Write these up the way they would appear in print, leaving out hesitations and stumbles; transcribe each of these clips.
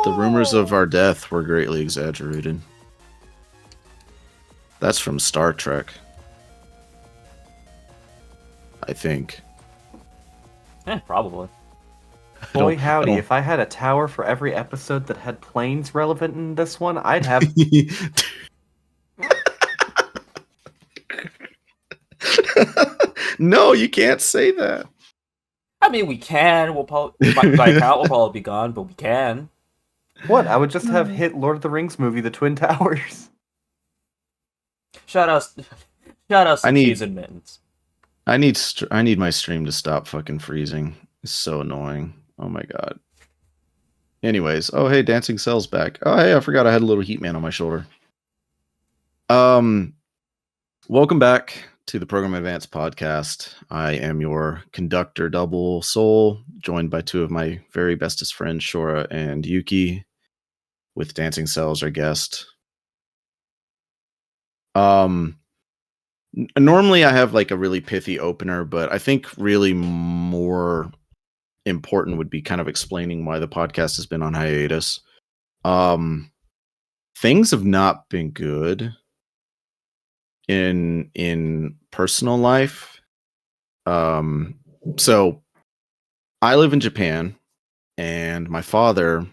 The rumors of our death were greatly exaggerated. That's from Star Trek. I think. Probably. Boy, howdy, if I had a tower for every episode that had planes relevant in this one, I'd have... No, you can't say that. I mean, we can. We'll probably, by account, we'll probably be gone, but we can. What? I would just have hit Lord of the Rings movie, The Twin Towers. Shout out to Cheese and Mittens. I need my stream to stop fucking freezing. It's so annoying. Oh my god. Anyways, oh hey, Dancing Cell's back. Oh hey, I forgot I had a little Heat Man on my shoulder. Welcome back to the Program Advance Podcast. I am your conductor, Double Soul, joined by two of my very bestest friends, Shorah and Yukki, with Dancing Cell as our guest. Normally I have like a really pithy opener, but I think really more important would be kind of explaining why the podcast has been on hiatus. Things have not been good in personal life. So I live in Japan, and my father,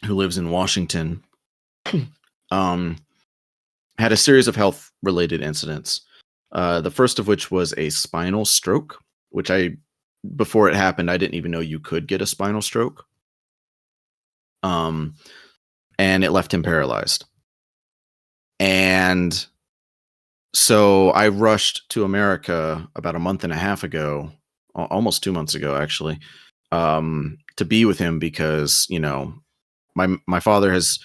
who lives in Washington, had a series of health related incidents. The first of which was a spinal stroke, which before it happened, I didn't even know you could get a spinal stroke. And it left him paralyzed. And so I rushed to America about a month and a half ago, almost 2 months ago, actually, to be with him because, you know, my father has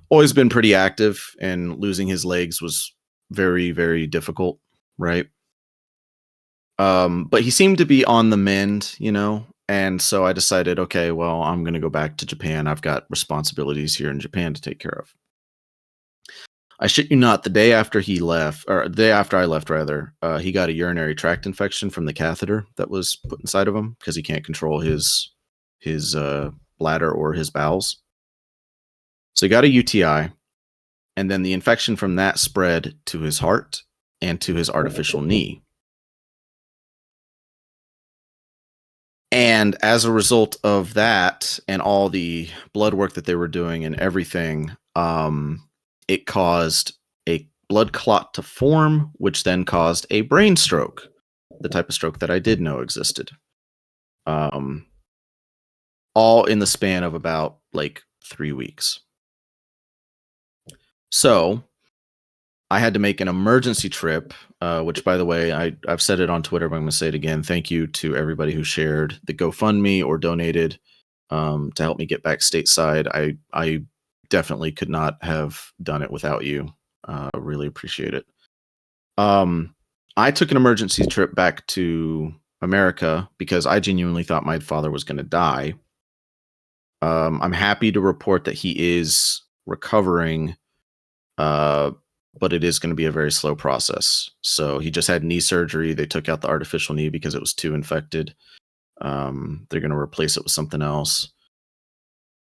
always been pretty active, and losing his legs was very, very difficult, right? But he seemed to be on the mend, you know, and so I decided, okay, well, I'm going to go back to Japan. I've got responsibilities here in Japan to take care of. I shit you not, the day after he left, or the day after I left, rather, he got a urinary tract infection from the catheter that was put inside of him because he can't control his bladder or his bowels. So he got a UTI, and then the infection from that spread to his heart and to his artificial knee. And as a result of that and all the blood work that they were doing and everything, it caused a blood clot to form, which then caused a brain stroke, the type of stroke that I did know existed. All in the span of about like 3 weeks. So I had to make an emergency trip, which, by the way, I've said it on Twitter, but I'm going to say it again. Thank you to everybody who shared the GoFundMe or donated to help me get back stateside. I definitely could not have done it without you. Really appreciate it. I took an emergency trip back to America because I genuinely thought my father was going to die. I'm happy to report that he is recovering, but it is going to be a very slow process. So he just had knee surgery. They took out the artificial knee because it was too infected. They're going to replace it with something else.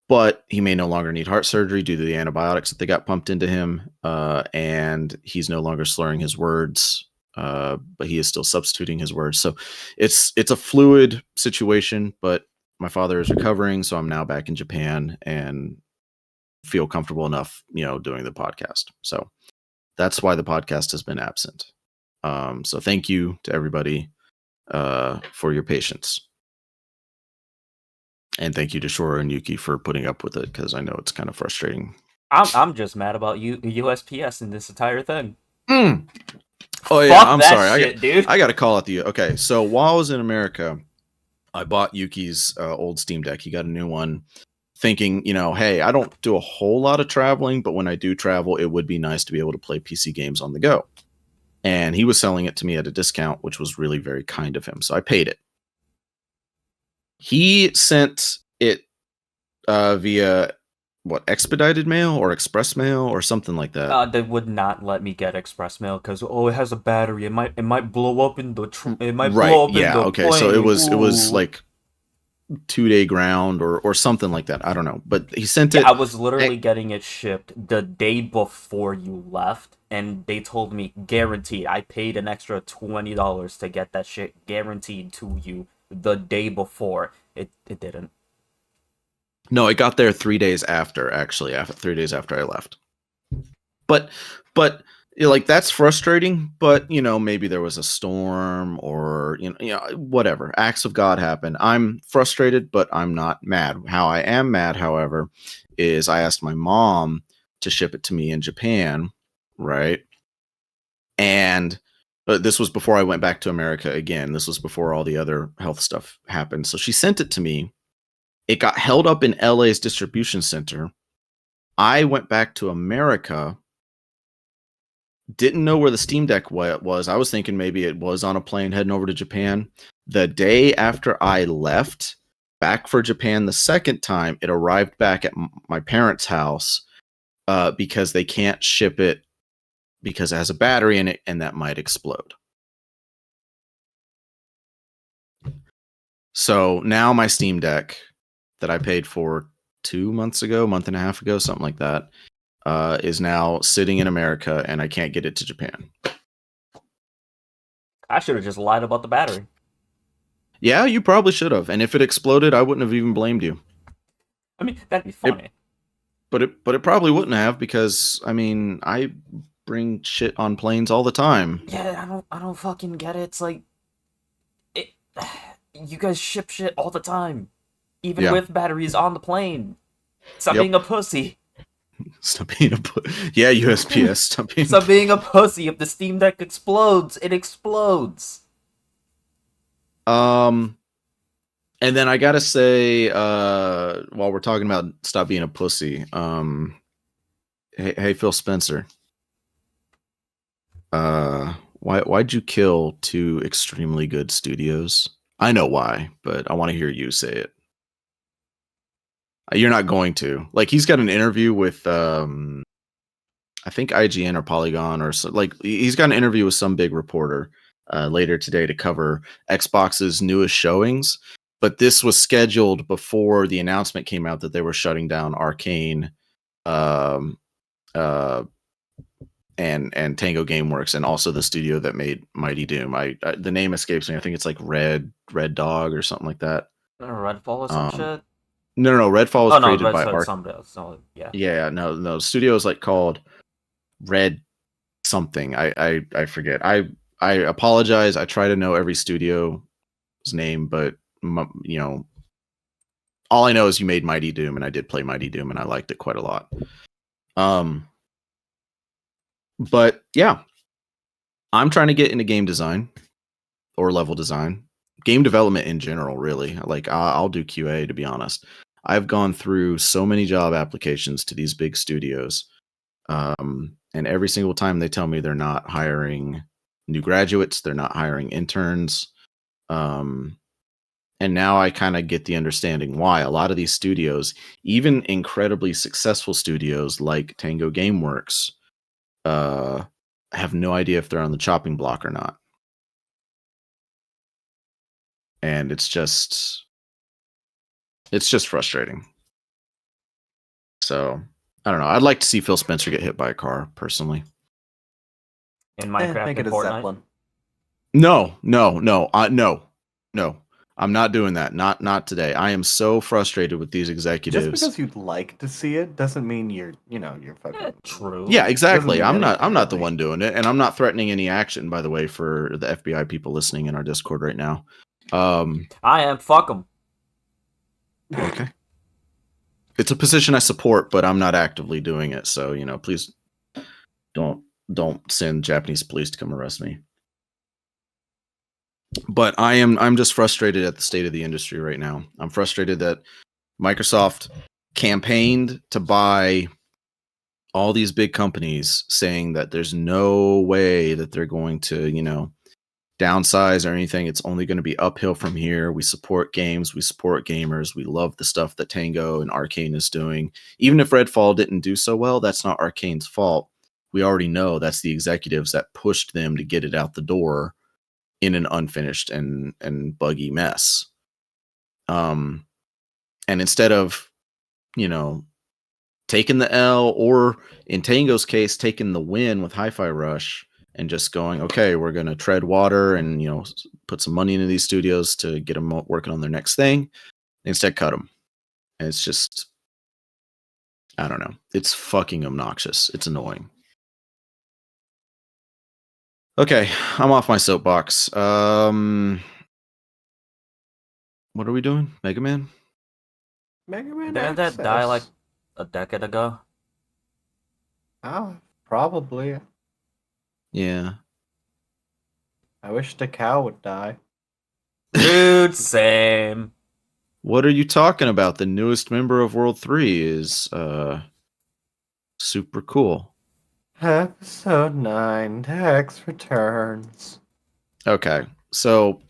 But he may no longer need heart surgery due to the antibiotics that they got pumped into him. And he's no longer slurring his words, but he is still substituting his words. So it's a fluid situation, but my father is recovering. So I'm now back in Japan and feel comfortable enough, you know, doing the podcast. So that's why the podcast has been absent. So thank you to everybody for your patience. And thank you to Shorah and Yukki for putting up with it, because I know it's kind of frustrating. I'm just mad about USPS and this entire thing. Oh yeah, Fuck I'm that sorry. shit, dude. I got to call out the. Okay, so while I was in America, I bought Yuki's old Steam Deck. He got a new one, thinking, you know, hey, I don't do a whole lot of traveling, but when I do travel, it would be nice to be able to play PC games on the go. And he was selling it to me at a discount, which was really very kind of him. So I paid it. He sent it via expedited mail or express mail or something like that. They would not let me get express mail because it has a battery. It might blow up in the Right. Yeah. Okay. plane. So it was like 2-day ground or something like that. I don't know, but he sent it. I was literally getting it shipped the day before you left, and they told me guaranteed. I paid an extra $20 to get that shit guaranteed to you the day before. It didn't. No, it got there 3 days after. Actually, after 3 days after I left. But like that's frustrating. But maybe there was a storm or whatever. Acts of God happen. I'm frustrated, but I'm not mad. How I am mad, however, is I asked my mom to ship it to me in Japan, right? And this was before I went back to America again. This was before all the other health stuff happened. So she sent it to me. It got held up in LA's distribution center. I went back to America. Didn't know where the Steam Deck was. I was thinking maybe it was on a plane heading over to Japan. The day after I left back for Japan the second time, it arrived back at my parents' house because they can't ship it because it has a battery in it and that might explode. So now my Steam Deck that I paid for 2 months ago, month and a half ago, something like that, is now sitting in America and I can't get it to Japan. I should have just lied about the battery. Yeah, you probably should have. And if it exploded, I wouldn't have even blamed you. I mean, that'd be funny. But it probably wouldn't have because I bring shit on planes all the time. Yeah, I don't fucking get it. It's like you guys ship shit all the time. Even with batteries on the plane. Stop being a pussy. Stop being a pussy. Yeah, USPS. Stop being a pussy. If the Steam Deck explodes, it explodes. And then I gotta say, while we're talking about stop being a pussy, hey Phil Spencer. Why'd you kill 2 extremely good studios? I know why, but I want to hear you say it. You're not going to. Like, he's got an interview with I think IGN or Polygon or so, like he's got an interview with some big reporter later today to cover Xbox's newest showings. But this was scheduled before the announcement came out that they were shutting down Arcane and Tango Gameworks, and also the studio that made Mighty Doom. The name escapes me. I think it's like Red Dog or something like that. Redfall or some shit. No. Redfall was created by somebody else. So, yeah. Yeah, no. The studio is like called Red something. I forget. I apologize. I try to know every studio's name, but all I know is you made Mighty Doom, and I did play Mighty Doom, and I liked it quite a lot. But yeah, I'm trying to get into game design or level design, game development in general, really. Like I'll do QA, to be honest. I've gone through so many job applications to these big studios. And every single time they tell me they're not hiring new graduates, they're not hiring interns. And now I kind of get the understanding why a lot of these studios, even incredibly successful studios like Tango Gameworks, have no idea if they're on the chopping block or not. And it's just frustrating. So I don't know. I'd like to see Phil Spencer get hit by a car, personally. In Minecraft and Fortnite? No. I'm not doing that. Not today. I am so frustrated with these executives. Just because you'd like to see it doesn't mean you're fucking true. Yeah, exactly. I'm not the one doing it, and I'm not threatening any action, by the way, for the FBI people listening in our Discord right now. I am. Fuck them. Okay. It's a position I support, but I'm not actively doing it. So, please don't send Japanese police to come arrest me. But I'm just frustrated at the state of the industry right now. I'm frustrated that Microsoft campaigned to buy all these big companies, saying that there's no way that they're going to, downsize or anything. It's only going to be uphill from here. We support games. We support gamers. We love the stuff that Tango and Arcane is doing. Even if Redfall didn't do so well, that's not Arcane's fault. We already know that's the executives that pushed them to get it out the door in an unfinished and buggy mess. And instead of, taking the L, or in Tango's case, taking the win with Hi-Fi Rush and just going, okay, we're going to tread water and, put some money into these studios to get them working on their next thing. Instead, cut them. And it's just, I don't know. It's fucking obnoxious. It's annoying. Okay, I'm off my soapbox. What are we doing? Megaman? Megaman Didn't that die like a decade ago? Oh, probably. Yeah. I wish the cow would die. Dude, same. What are you talking about? The newest member of World 3 is super cool. Episode 9, Dex returns. Okay, so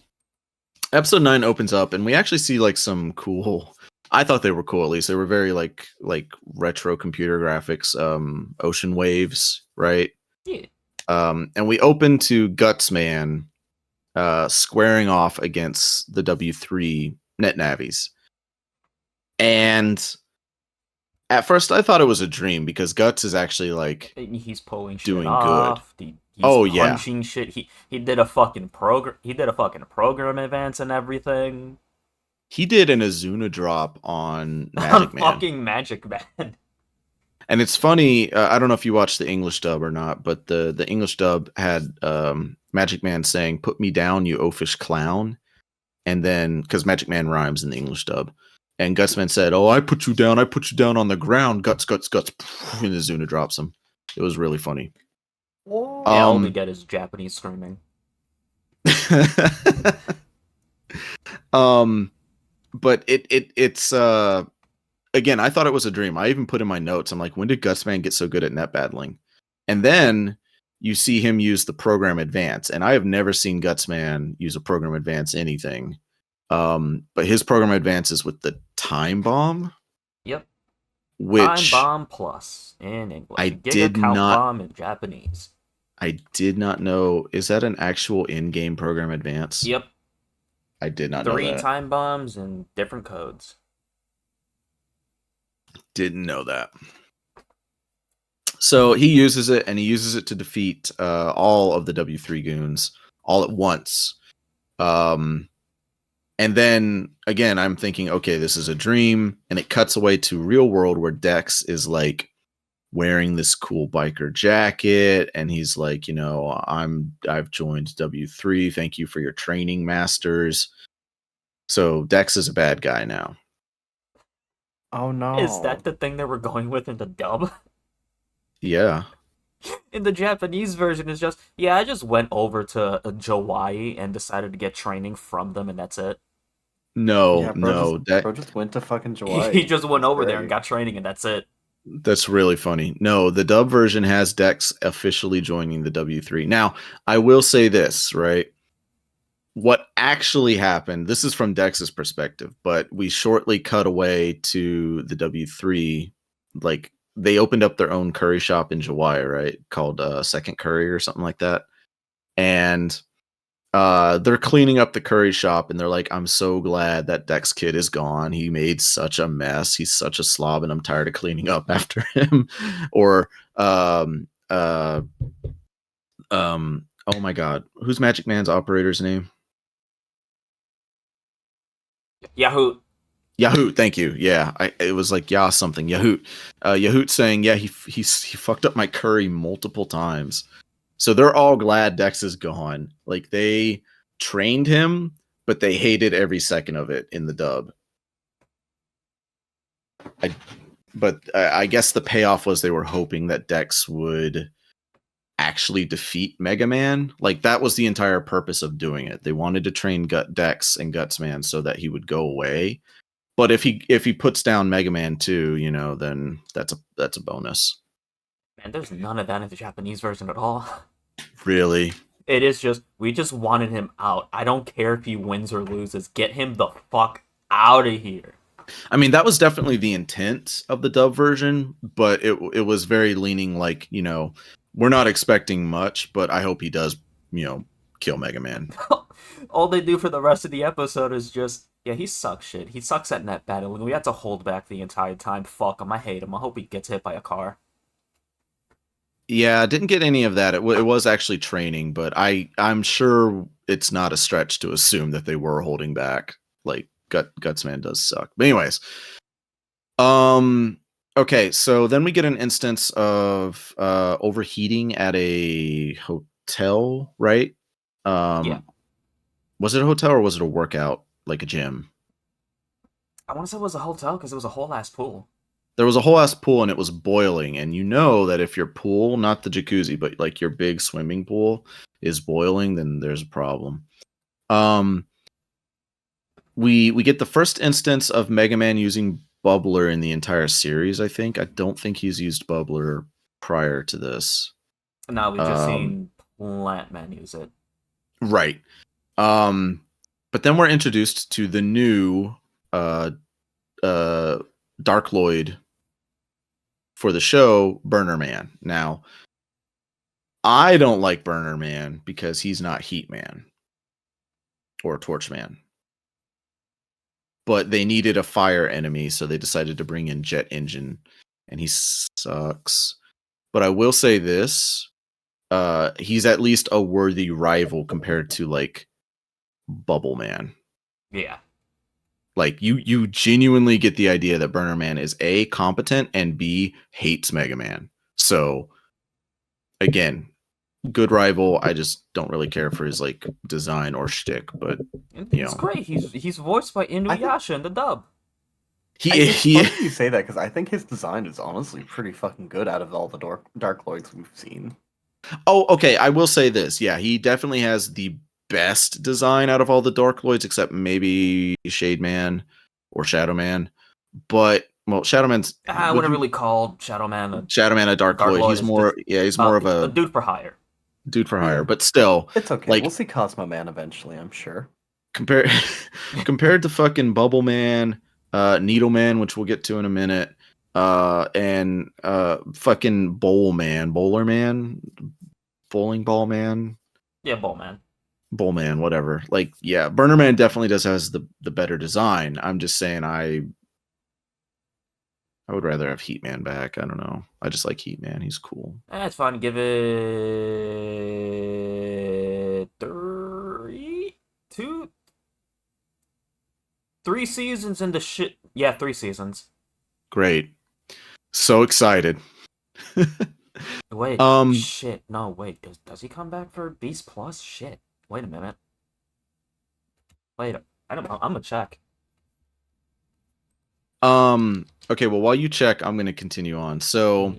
episode 9 opens up, and we actually see like some cool. I thought they were cool. At least they were very like retro computer graphics, ocean waves, right? Yeah. And we open to Gutsman, squaring off against the W3 net navies, and at first I thought it was a dream because Guts is actually like He's pulling shit doing off. He's punching shit. He did a fucking program. He did a fucking program advance and everything. He did an Azuna drop on Magic Man. Fucking Magic Man. And it's funny, I don't know if you watched the English dub or not, but the English dub had Magic Man saying, "Put me down, you oafish clown." And then, because Magic Man rhymes in the English dub. And Gutsman said, "Oh, I put you down on the ground. Guts, guts, guts." And Azuna drops him. It was really funny. Yeah, all we get is Japanese screaming. But it's again, I thought it was a dream. I even put in my notes, I'm like, when did Gutsman get so good at net battling? And then you see him use the program advance, and I have never seen Gutsman use a program advance anything. But his program advance is with the time bomb. Yep. Which Time bomb plus in English. I Giga did count not bomb in Japanese. I did not know. Is that an actual in-game program advance? Yep. I did not know that. 3 time bombs and different codes. Didn't know that. So he uses it, and he uses it to defeat all of the W3 goons all at once. And then again, I'm thinking, okay, this is a dream, and it cuts away to real world where Dex is like wearing this cool biker jacket, and he's like, I've joined W3. Thank you for your training, masters. So Dex is a bad guy now. Oh no. Is that the thing that we're going with in the dub? Yeah. In the Japanese version, it's just, I just went over to Hawaii and decided to get training from them, and that's it. No, bro just went to fucking Hawaii. He just went over there and got training, and that's it. That's really funny. No, the dub version has Dex officially joining the W3. Now, I will say this, right? What actually happened, this is from Dex's perspective, but we shortly cut away to the W3. Like, they opened up their own curry shop in Hawaii, right? Called Second Curry or something like that. And they're cleaning up the curry shop, and they're like, "I'm so glad that Dex kid is gone. He made such a mess. He's such a slob, and I'm tired of cleaning up after him." Or oh my god, who's Magic Man's operator's name? Yahoo, thank you. Yeah, it was like something. Yahoo saying, "Yeah, he fucked up my curry multiple times." So they're all glad Dex is gone. Like, they trained him, but they hated every second of it in the dub. I guess the payoff was they were hoping that Dex would actually defeat Megaman. Like, that was the entire purpose of doing it. They wanted to train Dex and Gutsman so that he would go away. But if he puts down Megaman too, then that's a bonus. Man, there's none of that in the Japanese version at all. Really? It is just, we just wanted him out. I don't care if he wins or loses. Get him the fuck out of here. I mean, that was definitely the intent of the dub version, but it was very leaning like, we're not expecting much, but I hope he does, kill Megaman. All they do for the rest of the episode is just, Yeah, he sucks shit. He sucks at net battling. We had to hold back the entire time. Fuck him. I hate him. I hope he gets hit by a car. Yeah, didn't get any of that. It was actually training, but I'm sure it's not a stretch to assume that they were holding back. Like Gutsman does suck. But anyways, okay, so then we get an instance of overheating at a hotel, right? Yeah. Was it a hotel or was it a workout, like a gym? I want to say it was a hotel because it was a whole ass pool. There was a whole ass pool and it was boiling, and you know that if your pool, not the jacuzzi, but like your big swimming pool is boiling, then there's a problem. We get the first instance of Mega Man using Bubbler in the entire series, I think. I don't think he's used Bubbler prior to this. No, we've just seen Plant Man use it. Right. But then we're introduced to the new Dark Lloyd for the show, Burner Man. Now, I don't like Burner Man because he's not Heat Man or Torch Man. But they needed a fire enemy, so they decided to bring in Jet Engine, and he sucks. But I will say this, he's at least a worthy rival compared to like Bubble Man. Yeah. Like you genuinely get the idea that Burner Man is A, competent, and B, hates Mega Man. So again, good rival. I just don't really care for his like design or shtick, but He's great. He's voiced by Inuyasha in the dub. It's funny you say that because I think his design is honestly pretty fucking good out of all the Dark Lloyds we've seen. Oh, okay. I will say this. Yeah, he definitely has the best design out of all the Dark Lloyds, except maybe Shade Man or Shadow Man. But well, Shadow Man's. I wouldn't really call Shadow Man a Dark Lloyd. He's more. He's more of a dude for hire. Dude for hire, but still, it's okay. Like, we'll see Cosmo Man eventually, I'm sure. Compared to fucking Bubble Man, Needle Man, which we'll get to in a minute, and fucking Bowler Man, Bowling Ball Man. Yeah, Bowl Man, whatever. Like, yeah, Burner Man definitely has the better design. I'm just saying I would rather have Heat Man back. I don't know. I just like Heat Man. He's cool. That's fine. Give it 3 seasons into shit. Yeah, 3 seasons. Great. So excited. Wait. Shit. No, wait. Does he come back for Beast Plus? Shit. Wait a minute. Wait. I don't know. I'm gonna check. Okay, well, while you check, I'm gonna continue on. So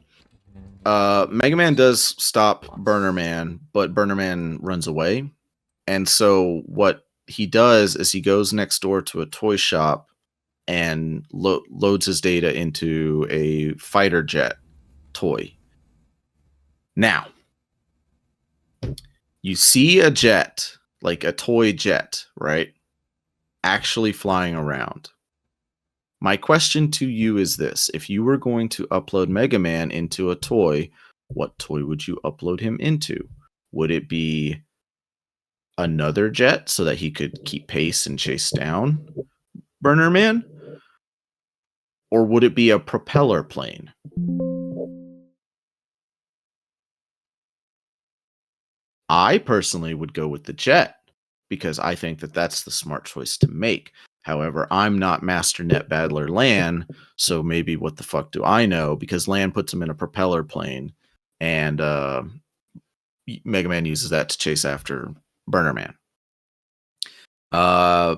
Mega Man does stop Burner Man, but Burner Man runs away. And so what he does is he goes next door to a toy shop and loads his data into a fighter jet toy. Now, you see a jet, like a toy jet, right? Actually flying around. My question to you is this. If you were going to upload Mega Man into a toy, what toy would you upload him into? Would it be another jet so that he could keep pace and chase down Burner Man? Or would it be a propeller plane? I personally would go with the jet because I think that that's the smart choice to make. However, I'm not Master Net Battler Lan, so maybe what the fuck do I know? Because Lan puts him in a propeller plane, and Mega Man uses that to chase after Burner Man.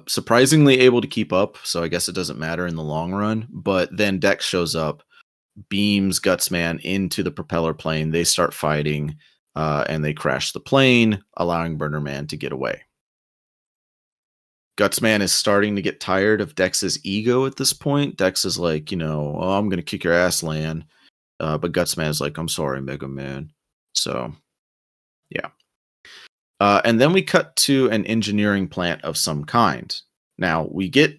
Surprisingly able to keep up, so I guess it doesn't matter in the long run. But then Dex shows up, beams Gutsman into the propeller plane. They start fighting, and they crash the plane, allowing Burner Man to get away. Gutsman is starting to get tired of Dex's ego at this point. Dex is like, oh, I'm going to kick your ass, Lan. But Gutsman is like, I'm sorry, Mega Man. So, yeah. And then we cut to an engineering plant of some kind. Now, we get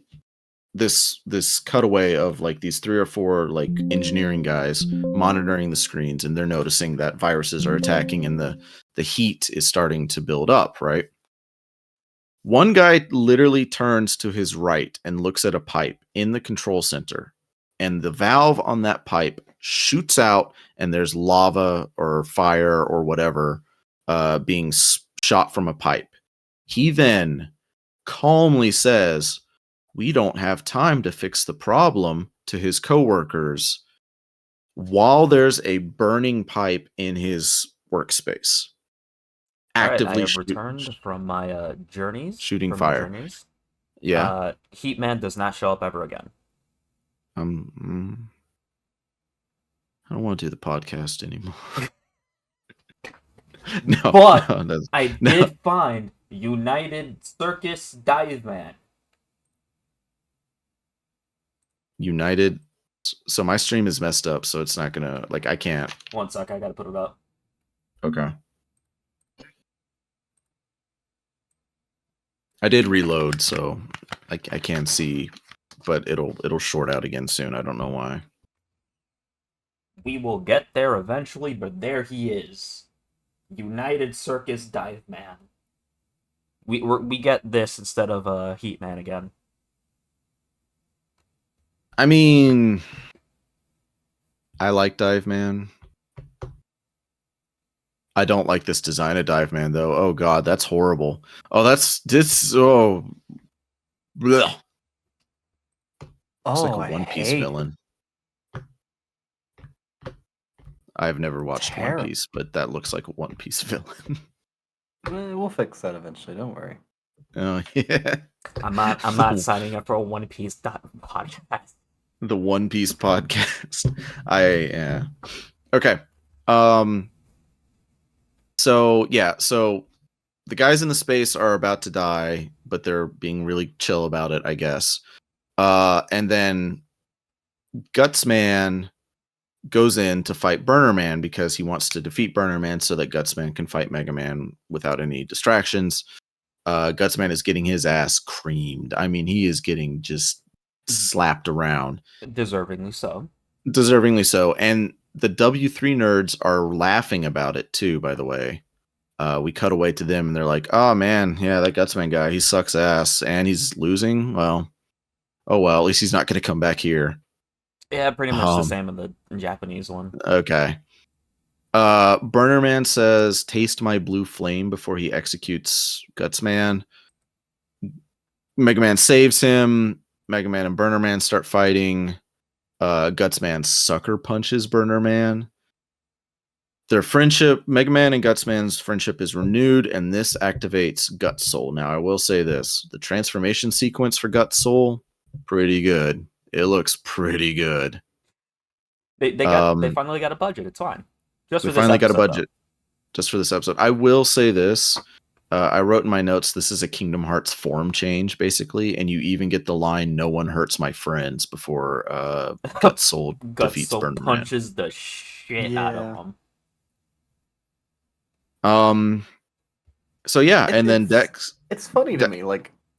this cutaway of like these 3 or 4 like engineering guys monitoring the screens, and they're noticing that viruses are attacking and the heat is starting to build up, right? One guy literally turns to his right and looks at a pipe in the control center, and the valve on that pipe shoots out, and there's lava or fire or whatever being shot from a pipe. He then calmly says, "We don't have time to fix the problem," to his coworkers, while there's a burning pipe in his workspace. Actively I have returned from my journeys. Shooting fire. Yeah. Heatman does not show up ever again. I don't want to do the podcast anymore. I did find United Circus Dive Man. United. So my stream is messed up, so it's not gonna I can't. 1 sec, I gotta put it up. Okay. I did reload, so I can see, but it'll short out again soon. I don't know why. We will get there eventually, but there he is. United Circus Dive Man. We get this instead of Heatman again. I mean, I like Dive Man. I don't like this design of Dive Man though. Oh god, that's horrible. Oh, this. Oh, blech. It's like a One Piece villain. I've never watched One Piece, but that looks like a One Piece villain. We'll fix that eventually. Don't worry. Oh yeah. I'm not signing up for a One Piece podcast. The One Piece podcast. Okay. So the guys in the space are about to die, but they're being really chill about it, I guess. And then Gutsman goes in to fight Burner Man because he wants to defeat Burner Man so that Gutsman can fight Megaman without any distractions. Gutsman is getting his ass creamed. I mean, he is getting just slapped around. Deservingly so. And the W3 nerds are laughing about it too, by the way. We cut away to them and they're like, "Oh man, yeah, that Gutsman guy, he sucks ass and he's losing. Well, at least he's not going to come back here." Yeah, pretty much the same in the Japanese one. Okay. Burner Man says, "Taste my blue flame," before he executes Gutsman. Mega Man saves him. Mega Man and Burner Man start fighting. Gutsman sucker punches Burner Man. Their friendship, Mega Man and Gutsman's friendship, is renewed, and this activates Guts Soul. Now, I will say this: the transformation sequence for Guts Soul, pretty good. It looks pretty good. They finally got a budget. It's fine. Just for this episode. I will say this. I wrote in my notes, this is a Kingdom Hearts form change, basically, and you even get the line, "No one hurts my friends," before Guts Soul defeats Burner Man. Punches the shit out of him. So yeah, and then Dex. It's funny to me,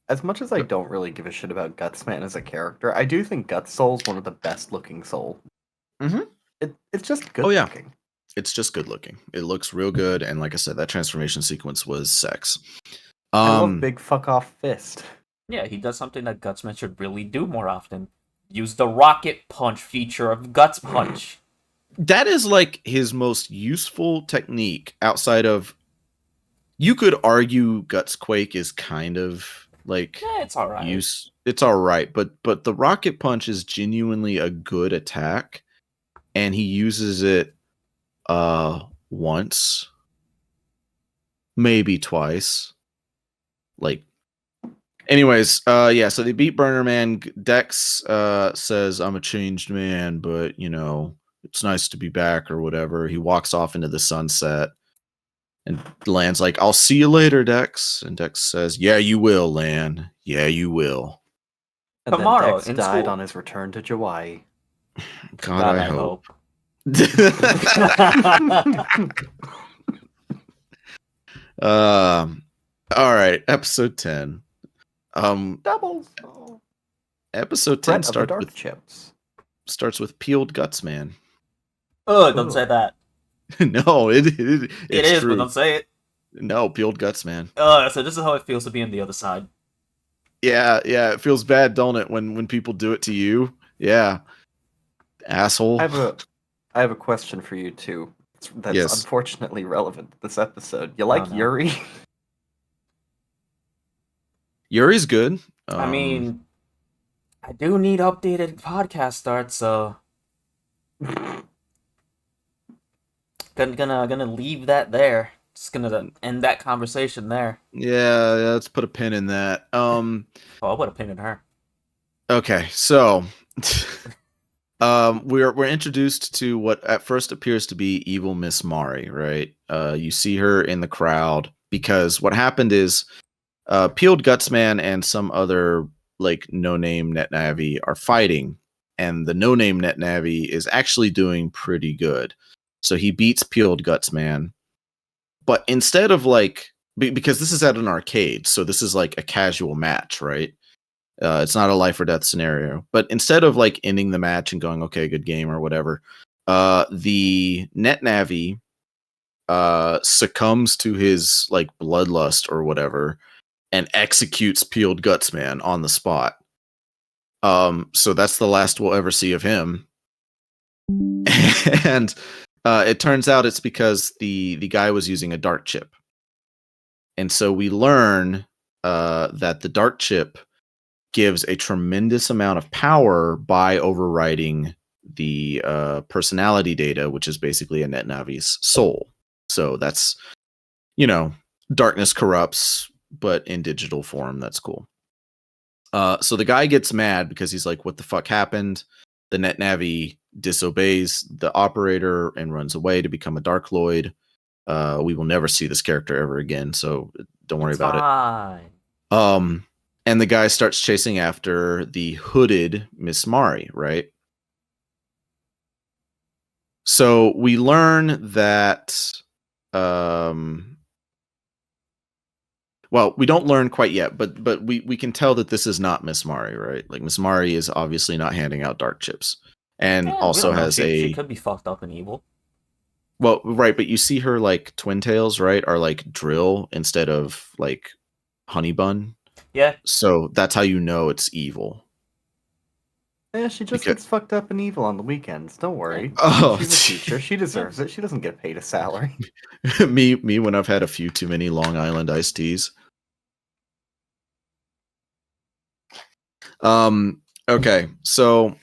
as much as I don't really give a shit about Gutsman as a character, I do think Guts Soul's one of the best looking Soul. Mm-hmm. It's just good looking. It's just good looking. It looks real good, and like I said, that transformation sequence was sex. I love big fuck off fist. Yeah, he does something that Gutsman should really do more often. Use the rocket punch feature of Guts Punch. That is like his most useful technique outside of. You could argue Guts Quake is kind of like it's all right. It's all right, but the rocket punch is genuinely a good attack, and he uses it once, maybe twice. Anyways, so they beat Burner Man. Dex says, "I'm a changed man, but it's nice to be back," or whatever. He walks off into the sunset. And Lan's like, "I'll see you later, Dex." And Dex says, "Yeah, you will, Lan. Yeah, you will." And tomorrow, then Dex died on his return to Hawaii. God, I hope. All right, episode 10. Doubles. Episode 10 starts with peeled Gutsman. Oh, don't say that. No, it's is, true. but don't say it. No, peeled guts, man. So this is how it feels to be on the other side. Yeah, it feels bad, don't it, when people do it to you? Yeah. Asshole. I have a question for you too. That's Yes. unfortunately relevant to this episode. You like Yuri? Yuri's good. I mean, I do need updated podcast starts, so gonna leave that there. Just gonna end that conversation there. Yeah, let's put a pin in that. I'll put a pin in her. Okay, so we're introduced to what at first appears to be evil Miss Mari, right? You see her in the crowd because what happened is Peeled Gutsman and some other like no-name NetNavi are fighting, and the no-name NetNavi is actually doing pretty good. So he beats Peeled Gutsman, but instead of like because this is at an arcade, so this is like a casual match, right? It's not a life or death scenario. But instead of like ending the match and going, okay, good game or whatever, the NetNavi succumbs to his like bloodlust or whatever and executes Peeled Gutsman on the spot. So that's the last we'll ever see of him. And it turns out it's because the guy was using a dart chip. And so we learn that the dart chip gives a tremendous amount of power by overriding the personality data, which is basically a NetNavi's soul. So that's, darkness corrupts, but in digital form. That's cool. So the guy gets mad because he's like, what the fuck happened? The NetNavi disobeys the operator and runs away to become a Darkloid. We will never see this character ever again, so don't worry about it. And the guy starts chasing after the hooded Miss Mari, right? So we learn that well, we don't learn quite yet, but we can tell that this is not Miss Mari, right? Like Miss Mari is obviously not handing out dark chips. And also has she could be fucked up and evil. Well, right, but you see her like twin tails, right? Are like drill instead of like honey bun. Yeah. So that's how you know it's evil. Yeah, she just gets fucked up and evil on the weekends. Don't worry. Oh, she's a teacher. She deserves it. She doesn't get paid a salary. me when I've had a few too many Long Island iced teas. Okay, so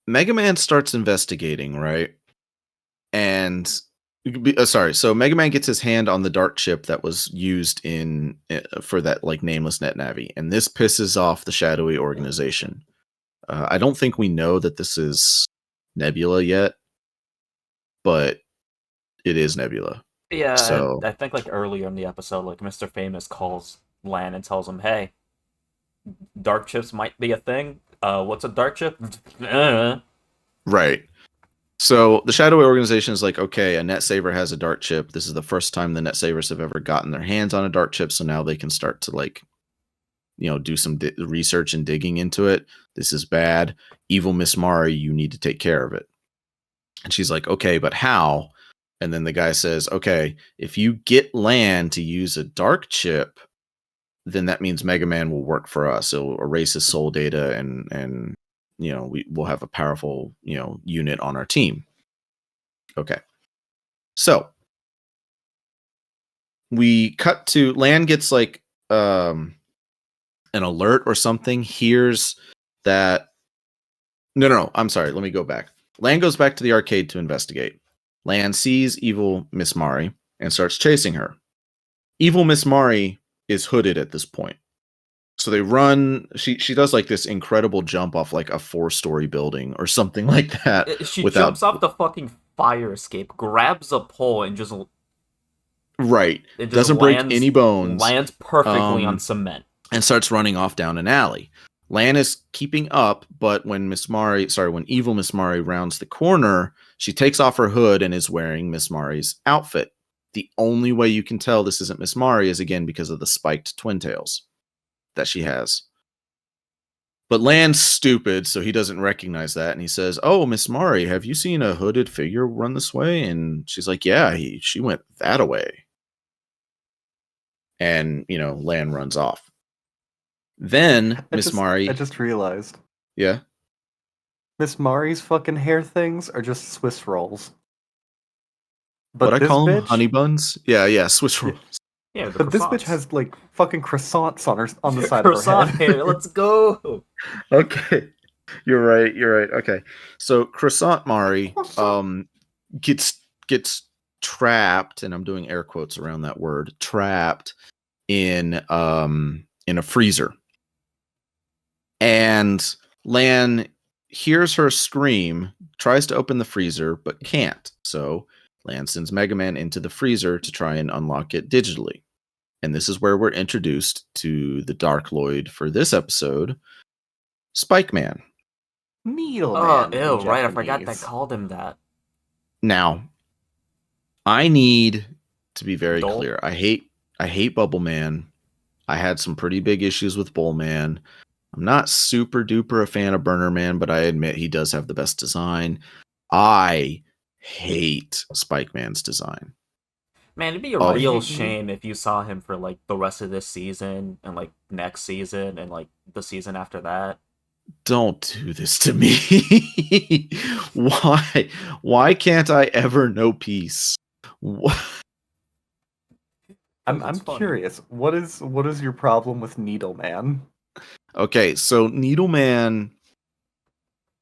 Megaman starts investigating, right? And so Megaman gets his hand on the dart chip that was used for that like nameless NetNavi, and this pisses off the shadowy organization. I don't think we know that this is Nebula yet, but it is Nebula. Yeah, so I think like earlier in the episode, like Mr. Famous calls Lan and tells him, "Hey, dark chips might be a thing. What's a dark chip?" Right. So the Shadowy organization is like, okay, a Net Saver has a dart chip. This is the first time the Net Savers have ever gotten their hands on a dart chip, so now they can start to like, do some research and digging into it. This is bad. Evil Miss Mari, you need to take care of it. And she's like, okay, but how? And then the guy says, okay, if you get Lan to use a dark chip, then that means Mega Man will work for us. It'll erase his soul data and we'll have a powerful, unit on our team. Okay. So we cut to Lan gets like an alert or something, hears that No, I'm sorry, let me go back. Lan goes back to the arcade to investigate. Lan sees evil Miss Mari and starts chasing her. Evil Miss Mari is hooded at this point. So they run. She does like this incredible jump off like a 4-story building or something like that. She jumps off the fucking fire escape, grabs a pole, and just right. It just doesn't break any bones. Lands perfectly on cement and starts running off down an alley. Lan is keeping up, but when evil Miss Mari rounds the corner, she takes off her hood and is wearing Miss Mari's outfit. The only way you can tell this isn't Miss Mari is again because of the spiked twin tails that she has. But Lan's stupid, so he doesn't recognize that, and he says, "Oh, Miss Mari, have you seen a hooded figure run this way?" And she's like, "Yeah, she went that way." And Lan runs off. Then Miss Mari, I just realized. yeah, Miss Mari's fucking hair things are just Swiss rolls. But I call them honey buns. Yeah, Swiss rolls. Yeah, but this bitch has like fucking croissants on the side of her croissant head. hair. Let's go. Okay, you're right. Okay, so croissant Mari gets trapped, and I'm doing air quotes around that word, trapped in a freezer, and Lan hears her scream, tries to open the freezer, but can't. So Lan sends Megaman into the freezer to try and unlock it digitally. And this is where we're introduced to the Dark Lloyd for this episode, Spike Man. Needle Man. Oh, ew, right. I forgot they called him that. Now, I need to be very clear. I hate Bubble Man. I had some pretty big issues with Bull Man. I'm not super duper a fan of Burner Man, but I admit he does have the best design. I hate Spike Man's design. Man, it'd be a real shame if you saw him for like the rest of this season and like next season and like the season after that. Don't do this to me. Why can't I ever know peace? I'm curious. What is your problem with Needle Man? Okay, so Needle Man,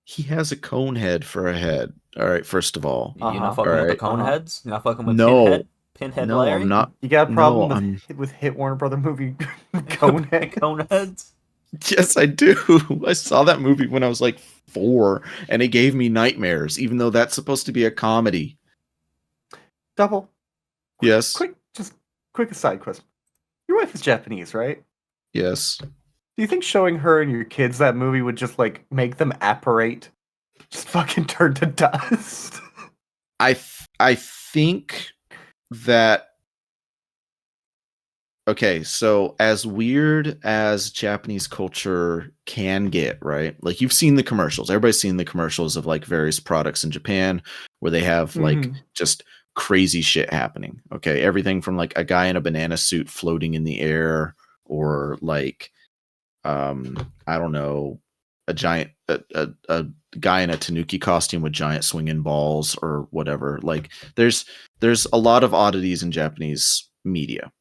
he has a cone head for a head. All right, first of all, you're not fucking with the cone heads. You're not fucking with Pinhead no, Larry? I'm not. You got a problem with Hit Warner Brother movie Coneheads? Yes, I do. I saw that movie when I was like 4, and it gave me nightmares, even though that's supposed to be a comedy. Double. Yes. Quick aside question. Your wife is Japanese, right? Yes. Do you think showing her and your kids that movie would just like make them apparate? Just fucking turn to dust? I think that, okay, so as weird as Japanese culture can get, right? Like, you've seen the commercials. Everybody's seen the commercials of like various products in Japan where they have like just crazy shit happening. Okay, everything from like a guy in a banana suit floating in the air, or like I don't know, a giant a guy in a tanuki costume with giant swinging balls or whatever. Like, there's a lot of oddities in Japanese media.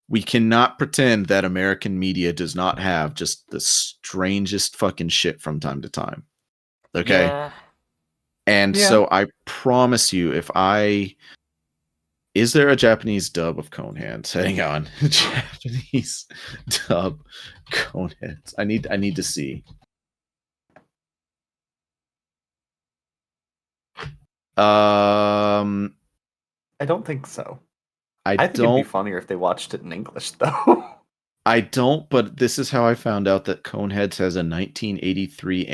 We cannot pretend that American media does not have just the strangest fucking shit from time to time. Okay? Yeah. And so I promise you, is there a Japanese dub of Coneheads? Hang on. Japanese dub Coneheads. I need to see. I don't think so. I think it'd be funnier if they watched it in English, though. I don't, but this is how I found out that Coneheads has a 1983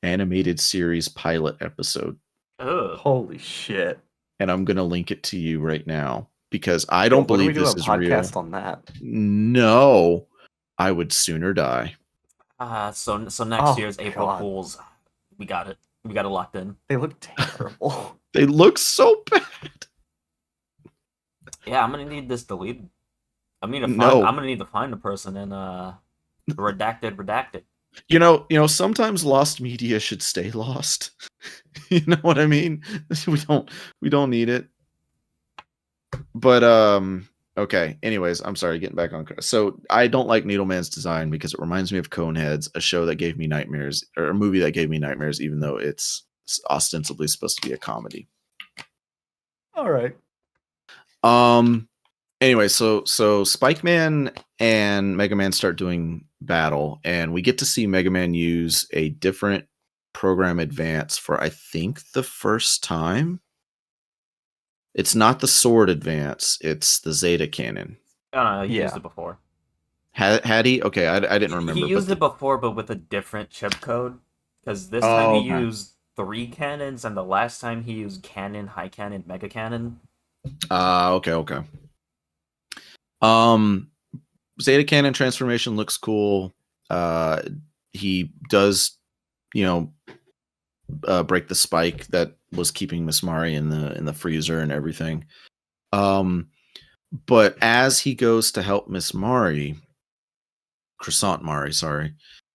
animated series pilot episode. Ugh. Holy shit. And I'm going to link it to you right now, because I don't believe this is real. What do we do a podcast on that? No, I would sooner die. So next year's April Fools, we got it. We got it locked in. They look terrible. They look so bad. Yeah, I'm gonna need this deleted. I'm gonna need to find the person and redacted. You know, sometimes lost media should stay lost. You know what I mean? We don't need it. But okay. Anyways, I'm sorry, getting back on. So I don't like Needleman's design because it reminds me of Coneheads, a show that gave me nightmares, or a movie that gave me nightmares, even though it's ostensibly supposed to be a comedy. All right. Anyway, so Spike Man and Mega Man start doing battle, and we get to see Mega Man use a different program Advance for, I think, the first time. It's not the Sword Advance, it's the Zeta Cannon. He used it before. Had he? Okay, I didn't remember. He used it before, but with a different chip code. Because this time he used 3 cannons, and the last time he used cannon, high cannon, mega cannon. Okay. Zeta Cannon transformation looks cool. he does, break the spike that was keeping Miss Mari in the freezer and everything. But as he goes to help Miss Mari, Croissant Mari, sorry,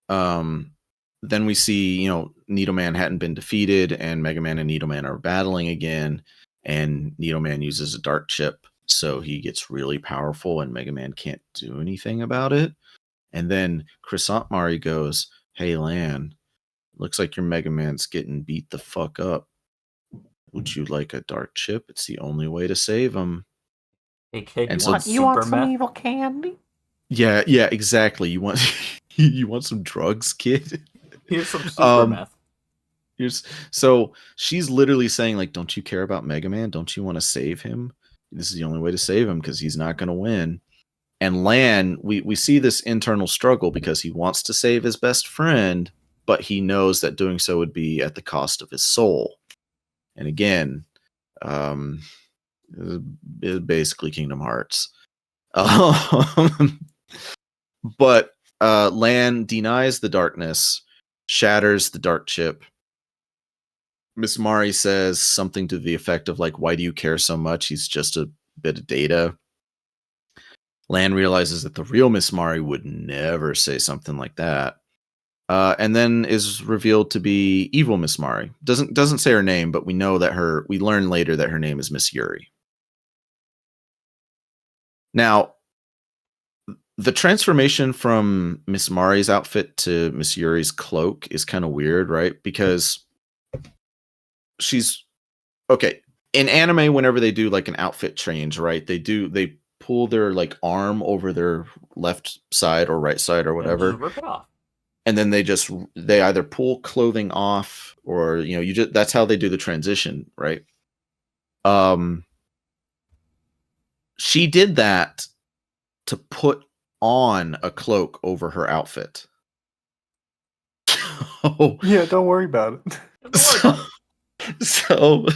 then we see, Needleman hadn't been defeated, and Megaman and Needleman are battling again, and Needleman uses a dark chip, so he gets really powerful, and Megaman can't do anything about it. And then Croissant Mari goes, "Hey, Lan, looks like your Megaman's getting beat the fuck up. Would you like a dark chip? It's the only way to save him." Hey kid, And you want some evil candy? Yeah, exactly. You want you want some drugs, kid? Here's some super meth. So she's literally saying, like, don't you care about Mega Man? Don't you want to save him? This is the only way to save him because he's not going to win. And Lan, we see this internal struggle because he wants to save his best friend, but he knows that doing so would be at the cost of his soul. And again, it's basically Kingdom Hearts. But Lan denies the darkness, shatters the dark chip. Miss Mari says something to the effect of, like, why do you care so much? He's just a bit of data. Lan realizes that the real Miss Mari would never say something like that. And then is revealed to be evil Miss Mari. Doesn't say her name, but we learn later that her name is Miss Yuri. Now, the transformation from Miss Mari's outfit to Miss Yuri's cloak is kind of weird, right? Because she's okay. In anime, whenever they do like an outfit change, right? They pull their like arm over their left side or right side or whatever. Just rip it off. And then they either pull clothing off or, that's how they do the transition, right? She did that to put on a cloak over her outfit. Yeah, don't worry about it. So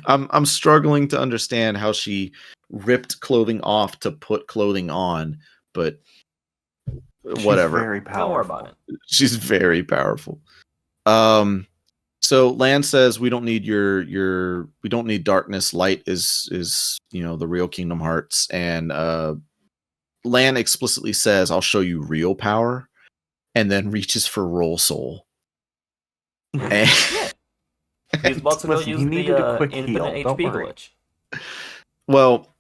I'm struggling to understand how she ripped clothing off to put clothing on, but whatever. She's very powerful. Don't worry about it. She's very powerful. So Lan says we don't need we don't need darkness. Light is the real Kingdom Hearts, and Lan explicitly says, "I'll show you real power," and then reaches for Roll Soul. And he's about to use the infinite HP glitch. Well,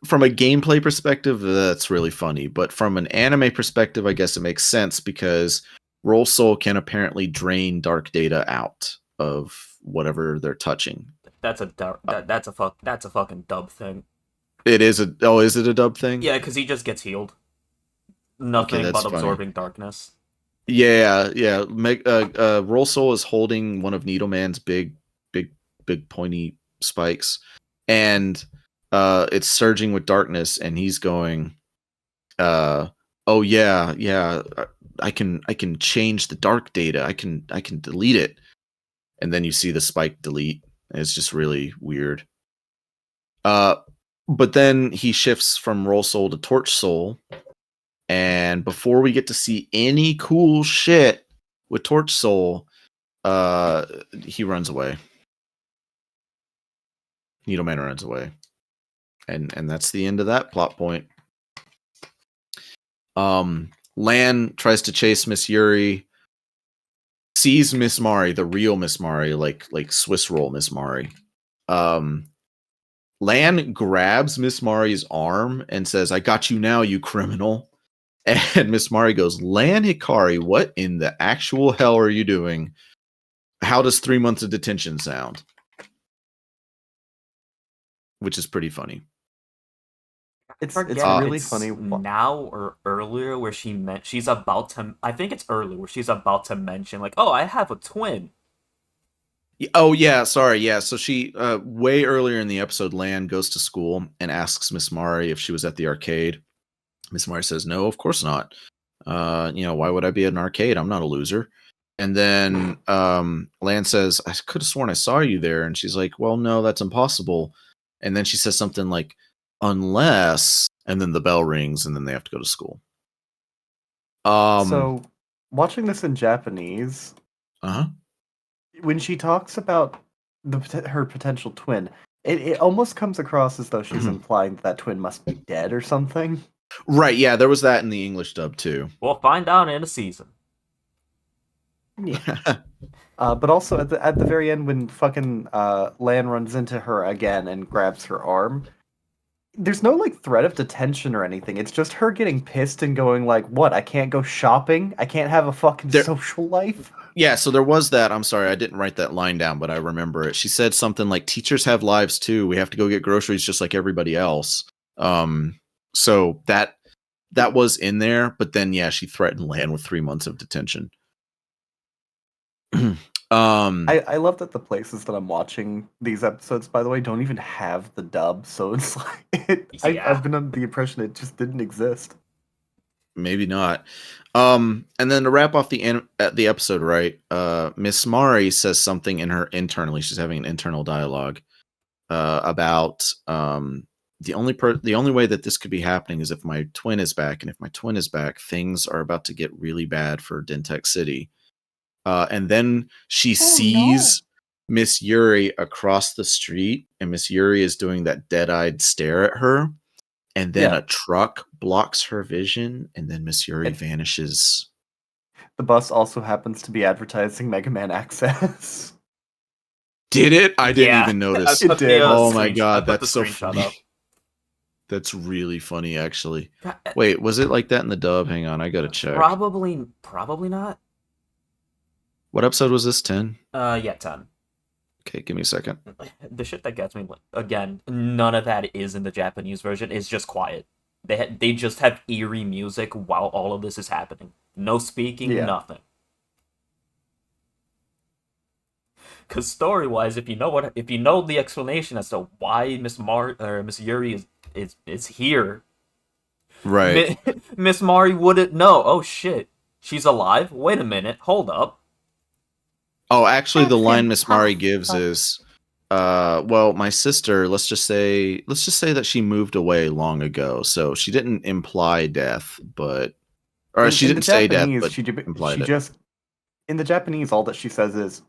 from a gameplay perspective, that's really funny. But from an anime perspective, I guess it makes sense because Roll Soul can apparently drain dark data out of whatever they're touching. That's a fucking dub thing. It is is it a dub thing? Yeah, because he just gets healed. Nothing but absorbing darkness. Yeah. Roll Soul is holding one of Needleman's big pointy spikes, and it's surging with darkness, and he's going, "Oh yeah, I can change the dark data. I can delete it." And then you see the spike delete, and it's just really weird. But then he shifts from Roll Soul to Torch Soul, and before we get to see any cool shit with Torch Soul, he runs away. Needleman runs away. And that's the end of that plot point. Lan tries to chase Miss Yuri, sees Miss Mari, the real Miss Mari, like Swiss roll Miss Mari. Lan grabs Miss Mari's arm and says, "I got you now, you criminal." And Miss Mari goes, "Lan Hikari, what in the actual hell are you doing? How does 3 months of detention sound?" Which is pretty funny. It's really funny. Now or earlier where she's about to, I think it's earlier where she's about to mention, like, "Oh, I have a twin." Oh, yeah, sorry, yeah. So she, way earlier in the episode, Lan goes to school and asks Miss Mari if she was at the arcade. Miss Mari says, "No, of course not. Why would I be at an arcade? I'm not a loser." And then Lan says, "I could have sworn I saw you there." And she's like, "Well, no, that's impossible." And then she says something like, "Unless," and then the bell rings, and then they have to go to school. So, watching this in Japanese, when she talks about her potential twin, it almost comes across as though she's implying that twin must be dead or something. Right, yeah, there was that in the English dub too. We'll find out in a season. Yeah. But also at the very end, when fucking Lan runs into her again and grabs her arm, there's no like threat of detention or anything. It's just her getting pissed and going like, "What? I can't go shopping? I can't have a fucking social life?" Yeah, so there was that. I'm sorry, I didn't write that line down, but I remember it. She said something like, "Teachers have lives too. We have to go get groceries just like everybody else." So that was in there, but then yeah, she threatened Lan with 3 months of detention. I love that the places that I'm watching these episodes, by the way, don't even have the dub, so it's like I've been under the impression it just didn't exist. Maybe not. And then to wrap off the episode, right? Miss Mari says something internally. She's having an internal dialogue about the only way that this could be happening is if my twin is back, and if my twin is back, things are about to get really bad for Dentek City. And then she sees Miss Yuri across the street, and Miss Yuri is doing that dead-eyed stare at her. And then a truck blocks her vision, and then Miss Yuri vanishes. The bus also happens to be advertising Megaman Axess. Did it? I didn't even notice. It did. Oh my god, that's so funny. That's really funny, actually. Wait, was it like that in the dub? Hang on, I gotta check. Probably not. What episode was this? 10? Yeah, 10. Okay, give me a second. The shit that gets me, again, none of that is in the Japanese version. It's just quiet. They just have eerie music while all of this is happening. No speaking, nothing. Because story-wise, if you know the explanation as to why Miss Yuri is here, right? Miss Mari wouldn't know. Oh shit, she's alive. Wait a minute, hold up. Oh, actually, the line Miss Mari gives is, well, my sister, let's just say that she moved away long ago. So she didn't imply death, but, or she didn't say death, but she implied it. Just, in the Japanese, all that she says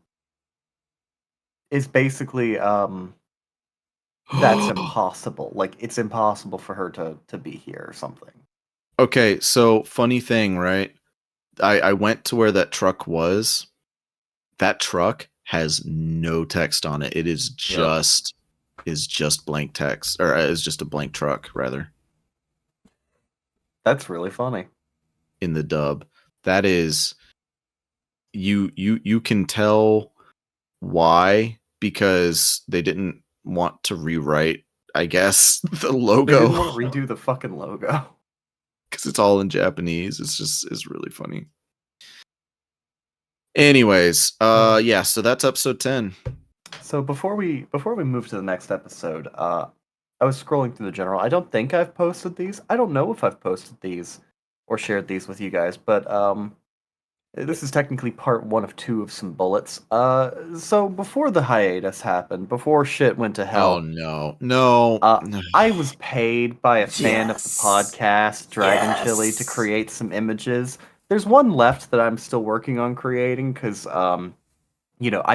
is basically, that's impossible. Like, it's impossible for her to be here or something. Okay, so funny thing, right? I went to where that truck was. That truck has no text on it. It is just blank text, or is just a blank truck, rather. That's really funny. In the dub, that is, you can tell why, because they didn't want to rewrite, I guess, the logo. They didn't want to redo the fucking logo because it's all in Japanese. It's really funny. Anyways, yeah, so that's episode 10. So before we move to the next episode, I was scrolling through the general. I don't think I've posted these. I don't know if I've posted these or shared these with you guys, but this is technically part 1 of 2 of some bullets. So before the hiatus happened, before shit went to hell. Oh no. I was paid by a fan of the podcast, Dragon Chili, to create some images. There's one left that I'm still working on creating because, I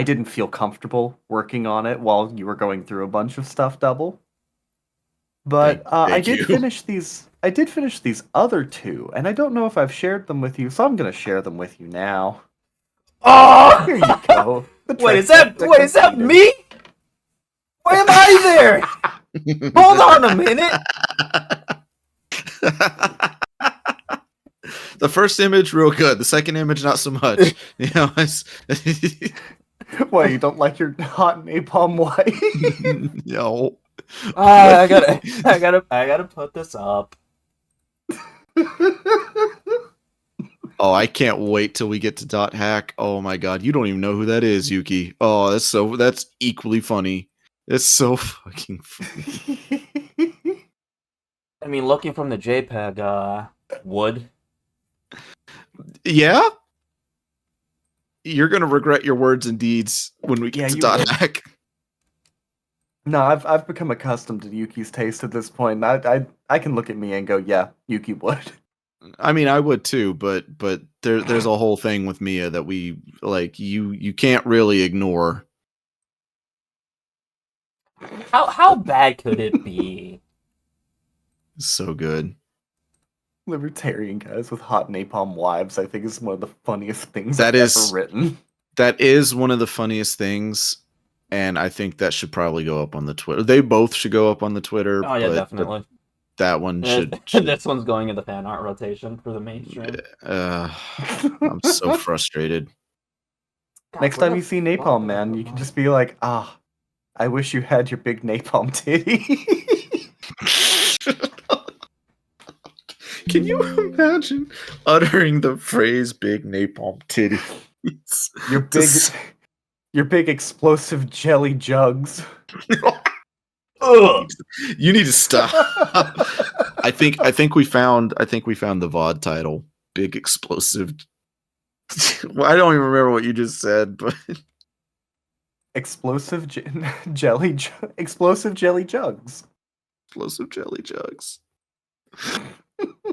didn't feel comfortable working on it while you were going through a bunch of stuff, Double. But I did finish these. I did finish these other 2, and I don't know if I've shared them with you, so I'm gonna share them with you now. Oh, here you go. Wait, is that me? Why am I there? Hold on a minute. The first image, real good. The second image, not so much. Why, you don't like your hot napalm white? No. I gotta put this up. Oh, I can't wait till we get to Dot Hack. Oh my god, you don't even know who that is, Yukki. Oh, that's equally funny. It's so fucking funny. I mean, looking from the JPEG, would. Yeah? You're gonna regret your words and deeds when we get to Dot Hack. No, I've become accustomed to Yuki's taste at this point. I can look at me and go, yeah, Yukki would. I mean, I would too, but there's a whole thing with Mia that we like. You can't really ignore. How bad could it be? So good. Libertarian guys with hot napalm wives, I think, is one of the funniest things That I've is- ever written. That is one of the funniest things, and I think that should probably go up on the Twitter. They both should go up on the Twitter. Oh yeah, but definitely. that one should. This one's going in the fan art rotation for the mainstream. I'm so frustrated. God, Next what time the you see fuck napalm, is man, going you can on? just be like, I wish you had your big napalm titty. Can you imagine uttering the phrase "big napalm titty"? Your big explosive jelly jugs. Ugh! You need to stop. I think we found the VOD title. Big explosive. Well, I don't even remember what you just said, but Explosive explosive jelly jugs. explosive jelly jugs.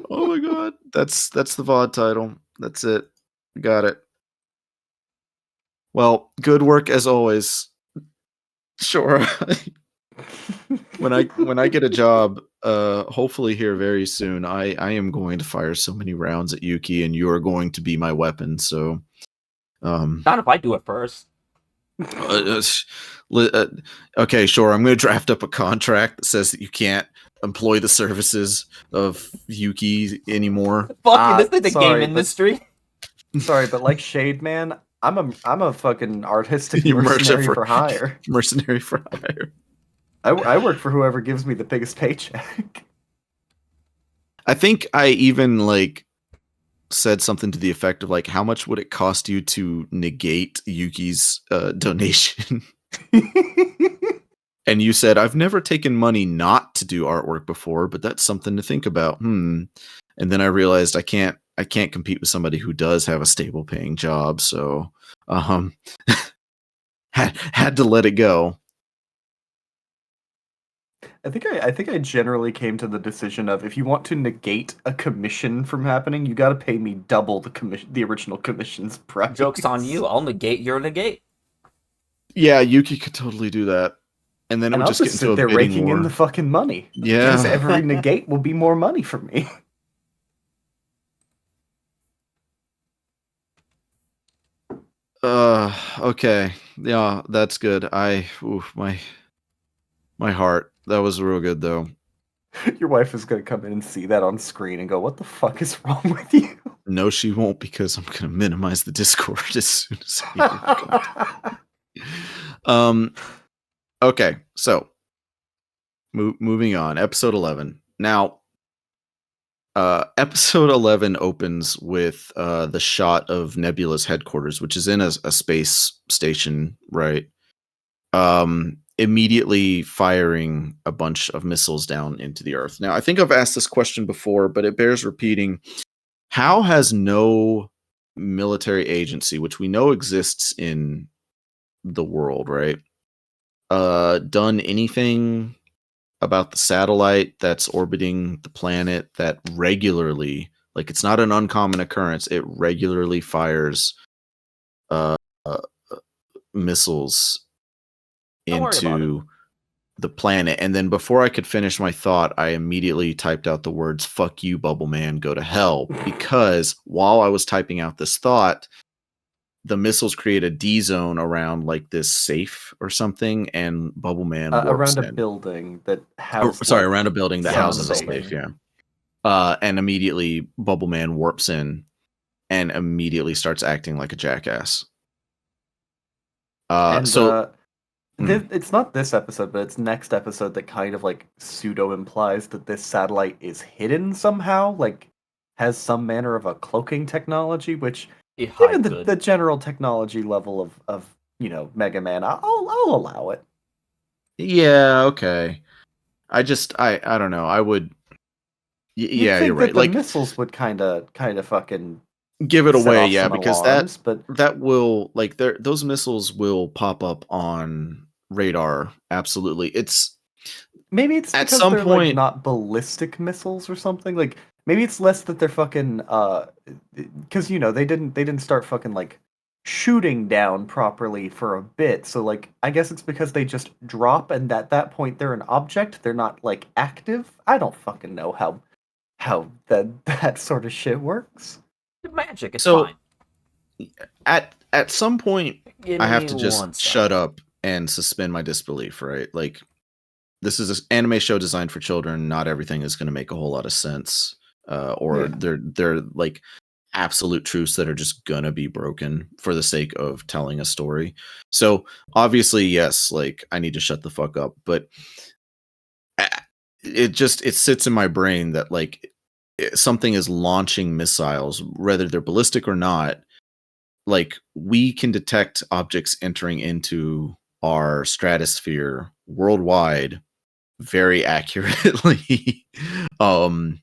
Oh my god. That's the VOD title. That's it. Got it. Well, good work as always. Sure. When I get a job, hopefully here very soon, I am going to fire so many rounds at Yukki, and you are going to be my weapon. So, Not if I do it first. okay, sure. I'm going to draft up a contract that says that you can't employ the services of Yukki anymore. Fuck, this is the sorry, game industry. Sorry, but like Shade Man, I'm a fucking artistic You merchant mercenary for- for hire. Mercenary for hire. I work for whoever gives me the biggest paycheck. I think I even said something to the effect of how much would it cost you to negate Yuki's donation? And you said, I've never taken money not to do artwork before, but that's something to think about. And then I realized I can't compete with somebody who does have a stable paying job, so had to let it go. I think I generally came to the decision of, if you want to negate a commission from happening, you got to pay me double the original commission's price. Joke's on you. I'll negate your negate. Yeah, Yuki could totally do that. And then it And would I'll just get just into sit a there bidding raking war. in the fucking money. Yeah. Because every negate will be more money for me. Okay. Yeah, that's good. My heart. That was real good though. Your wife is going to come in and see that on screen and go, what the fuck is wrong with you? No, she won't, because I'm gonna minimize the Discord as soon as I Okay, so moving on. Episode 11. Now, episode 11 opens with the shot of Nebula's headquarters, which is in a space station, right? Immediately firing a bunch of missiles down into the Earth. Now, I think I've asked this question before, but it bears repeating. How has no military agency, which we know exists in the world, right, done anything about the satellite that's orbiting the planet that regularly, it's not an uncommon occurrence, it regularly fires missiles Don't worry about into the planet? And then before I could finish my thought, I immediately typed out the words, "Fuck you, Bubble Man, go to hell." Because while I was typing out this thought, the missiles create a D zone around this safe or something, and Bubble Man warps around a in. building that has... Around a building that Yeah, houses a something. safe, yeah. And immediately Bubble Man warps in and immediately starts acting like a jackass. It's not this episode, but it's next episode that kind of pseudo implies that this satellite is hidden somehow, has some manner of a cloaking technology, which, given the general technology level of Mega Man, I'll allow it. Yeah, okay. I don't know. I would. Yeah, you're right. The missiles would kind of fucking give it set away, off yeah, some because alarms, that will those missiles will pop up on radar. Absolutely. It's maybe it's at because some they're point not ballistic missiles or something. Maybe it's less that they're fucking because they didn't start fucking like shooting down properly for a bit. So like I guess it's because they just drop and at that point they're an object. They're not like active. I don't fucking know how that sort of shit works. Magic, it's So fine. at some point, Give I have me to just one shut second. up and suspend my disbelief, right? Like, this is an anime show designed for children. Not everything is going to make a whole lot of sense, or Yeah. they're like absolute truths that are just gonna be broken for the sake of telling a story. So obviously, yes, like I need to shut the fuck up, but it sits in my brain that like something is launching missiles, whether they're ballistic or not. Like we can detect objects entering into our stratosphere worldwide very accurately. um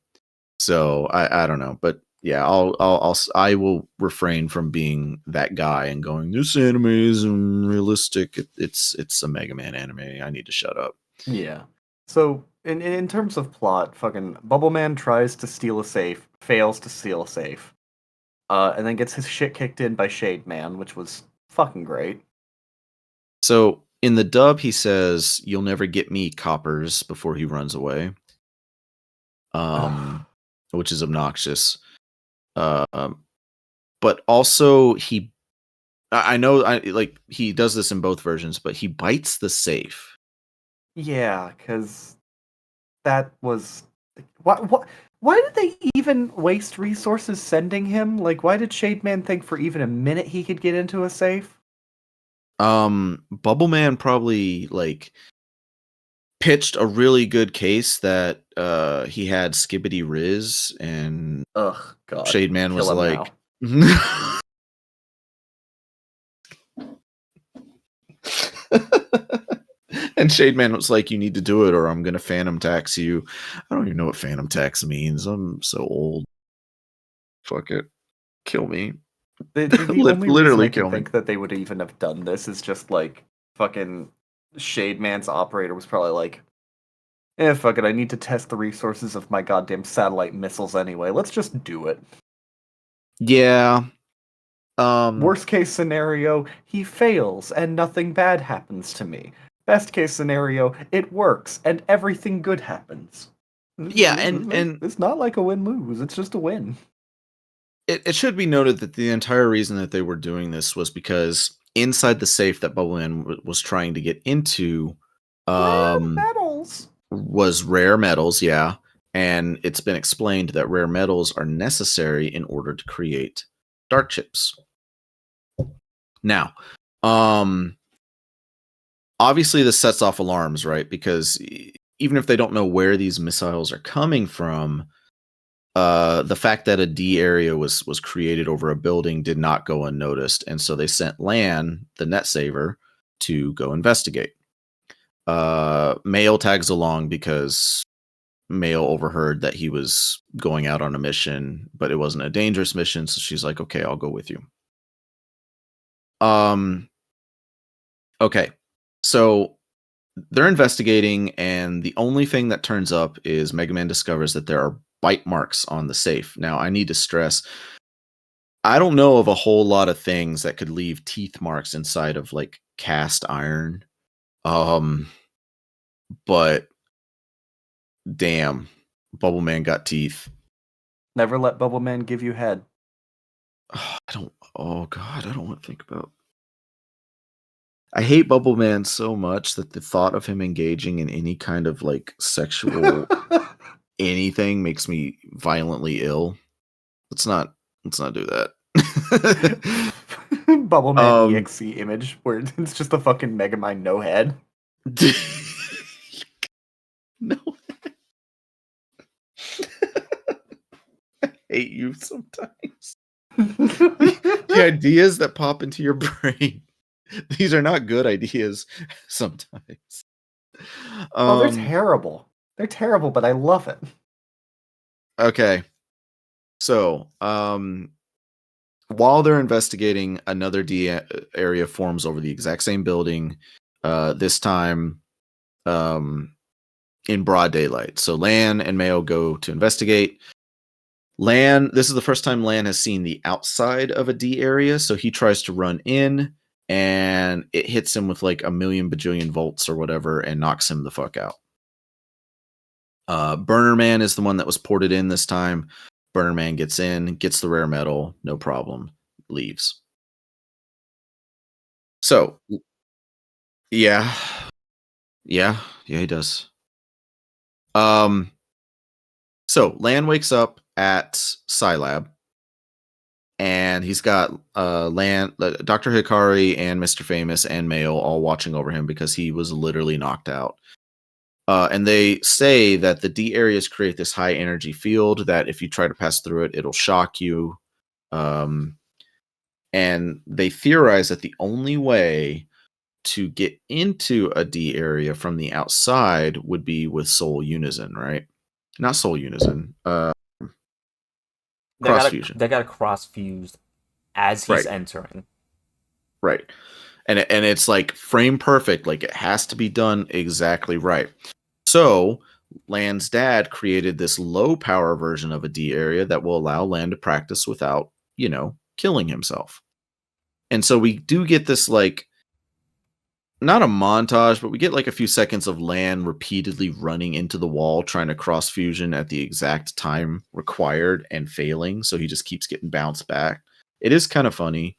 so I don't know, but yeah, I will refrain from being that guy and going, this anime is unrealistic. It's a Mega Man anime. I need to shut up. Yeah. So in terms of plot, fucking Bubble Man tries to steal a safe, fails to steal a safe, and then gets his shit kicked in by Shade Man, which was fucking great. So in the dub, he says, "You'll never get me, coppers," before he runs away. Um, which is obnoxious. Um, but also I know I like he does this in both versions, but he bites the safe. Yeah, because that was why did they even waste resources sending him? Like, why did Shade Man think for even a minute he could get into a safe? Bubble Man probably like pitched a really good case that he had Skibbity Riz, and Ugh, God, Shade Man kill was him like, now. and Shade Man was like, you need to do it or I'm gonna phantom tax you. I don't even know what phantom tax means. I'm so old. Fuck it. Kill me. The only reason Literally I can kill me. think that they would even have done this is just like fucking Shade Man's operator was probably like, fuck it, I need to test the resources of my goddamn satellite missiles anyway. Let's just do it. Yeah. Worst case scenario, he fails and nothing bad happens to me. Best case scenario, it works and everything good happens. Yeah, and It's not like a win-lose, it's just a win. it should be noted that the entire reason that they were doing this was because inside the safe that Bubbleman was trying to get into, Rare um, metals! was rare metals, yeah. And it's been explained that rare metals are necessary in order to create dark chips. Now, obviously this sets off alarms, right? Because even if they don't know where these missiles are coming from, the fact that a D area was created over a building did not go unnoticed, and so they sent Lan, the net saver, to go investigate. Mail tags along because Mail overheard that he was going out on a mission, but it wasn't a dangerous mission, so she's like, "Okay, I'll go with you." Um. Okay, so they're investigating, and the only thing that turns up is Mega Man discovers that there are bite marks on the safe. Now, I need to stress, I don't know of a whole lot of things that could leave teeth marks inside of like cast iron. Um, but damn, Bubble Man got teeth. Never let Bubble Man give you head. I don't. Oh god, I don't want to think about. I hate Bubble Man so much that the thought of him engaging in any kind of like sexual anything makes me violently ill. Let's not. Let's not do that. Bubble Man um. EXE image where it's just a fucking Megamind no head. No. I hate you sometimes. The ideas that pop into your brain, these are not good ideas sometimes. Oh, they're terrible. They're terrible, but I love it. Okay. So, while they're investigating, another D area forms over the exact same building, this time in broad daylight. So Lan and Mayo go to investigate. Lan, this is the first time Lan has seen the outside of a D area, so he tries to run in, and it hits him with like a million bajillion volts or whatever and knocks him the fuck out. Burner Man is the one that was ported in this time. Burner Man gets in, gets the rare metal, no problem, leaves. So, yeah, he does. So Lan wakes up at Scilab, and he's got Dr. Hikari and Mr. Famous and Mail all watching over him because he was literally knocked out. And they say that the D areas create this high energy field that if you try to pass through it, it'll shock you. And they theorize that the only way to get into a D area from the outside would be with Soul Unison, right? Not Soul Unison. Cross fusion. They got cross fused as he's entering. Right. And it's like frame perfect. Like it has to be done exactly right. So Lan's dad created this low power version of a D area that will allow Lan to practice without, killing himself. And so we do get this like, not a montage, but we get like a few seconds of Lan repeatedly running into the wall, trying to cross fusion at the exact time required and failing. So he just keeps getting bounced back. It is kind of funny.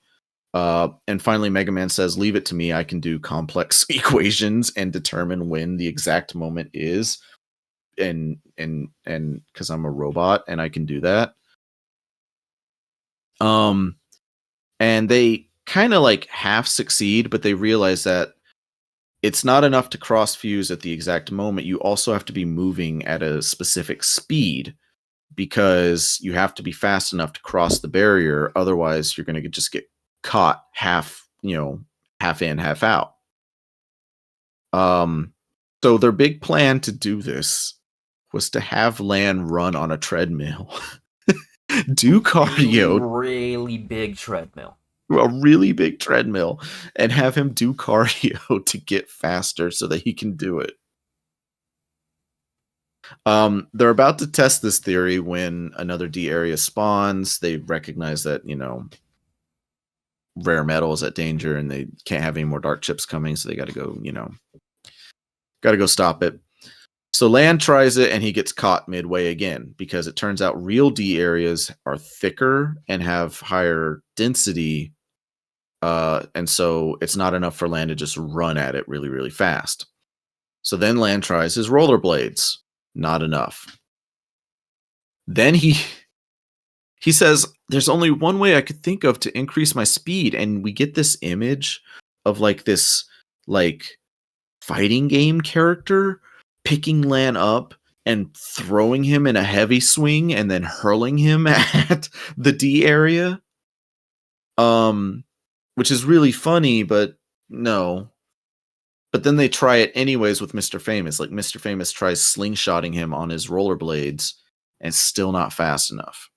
And finally, Mega Man says, "Leave it to me. I can do complex equations and determine when the exact moment is, and because I'm a robot and I can do that." And they kind of like half succeed, but they realize that it's not enough to cross fuse at the exact moment. You also have to be moving at a specific speed because you have to be fast enough to cross the barrier. Otherwise, you're going to just get caught half in, half out. So their big plan to do this was to have Lan run on a treadmill, do cardio, really big treadmill, a really big treadmill, and have him do cardio to get faster so that he can do it. They're about to test this theory when another D area spawns. They recognize that, rare metal is at danger and they can't have any more dark chips coming, so they got to go stop it. So Lan tries it and he gets caught midway again because it turns out real D areas are thicker and have higher density, and so it's not enough for Lan to just run at it really, really fast. So then Lan tries his rollerblades. Not enough. Then he says, "There's only one way I could think of to increase my speed," and we get this image of like this like fighting game character picking Lan up and throwing him in a heavy swing and then hurling him at the D area. Which is really funny, but no. But then they try it anyways with Mr. Famous. Like Mr. Famous tries slingshotting him on his rollerblades and still not fast enough.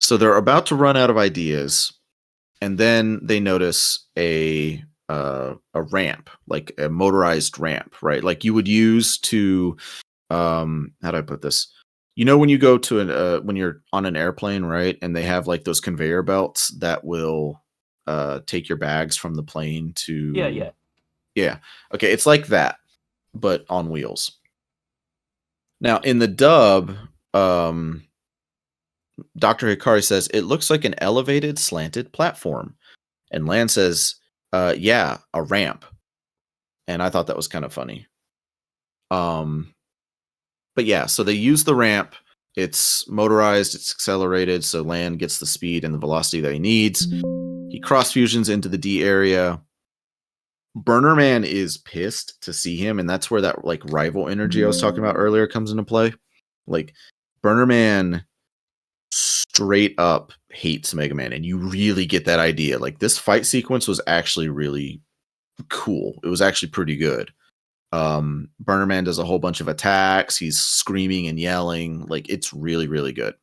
So they're about to run out of ideas, and then they notice a ramp, like a motorized ramp, right? Like you would use to, how do I put this? When you go to when you're on an airplane, right? And they have like those conveyor belts that will take your bags from the plane to... Yeah. Okay, it's like that, but on wheels. Now, in the dub, Dr. Hikari says, "It looks like an elevated, slanted platform." And Lan says, "Yeah, a ramp." And I thought that was kind of funny. But yeah, so they use the ramp. It's motorized, it's accelerated, so Lan gets the speed and the velocity that he needs. He cross fusions into the D area. Burner Man is pissed to see him, and that's where that like rival energy I was talking about earlier comes into play. Like Burner Man straight up hates Mega Man, and you really get that idea. Like this fight sequence was actually really cool. It was actually pretty good. Burner Man does a whole bunch of attacks. He's screaming and yelling. Like it's really, really good.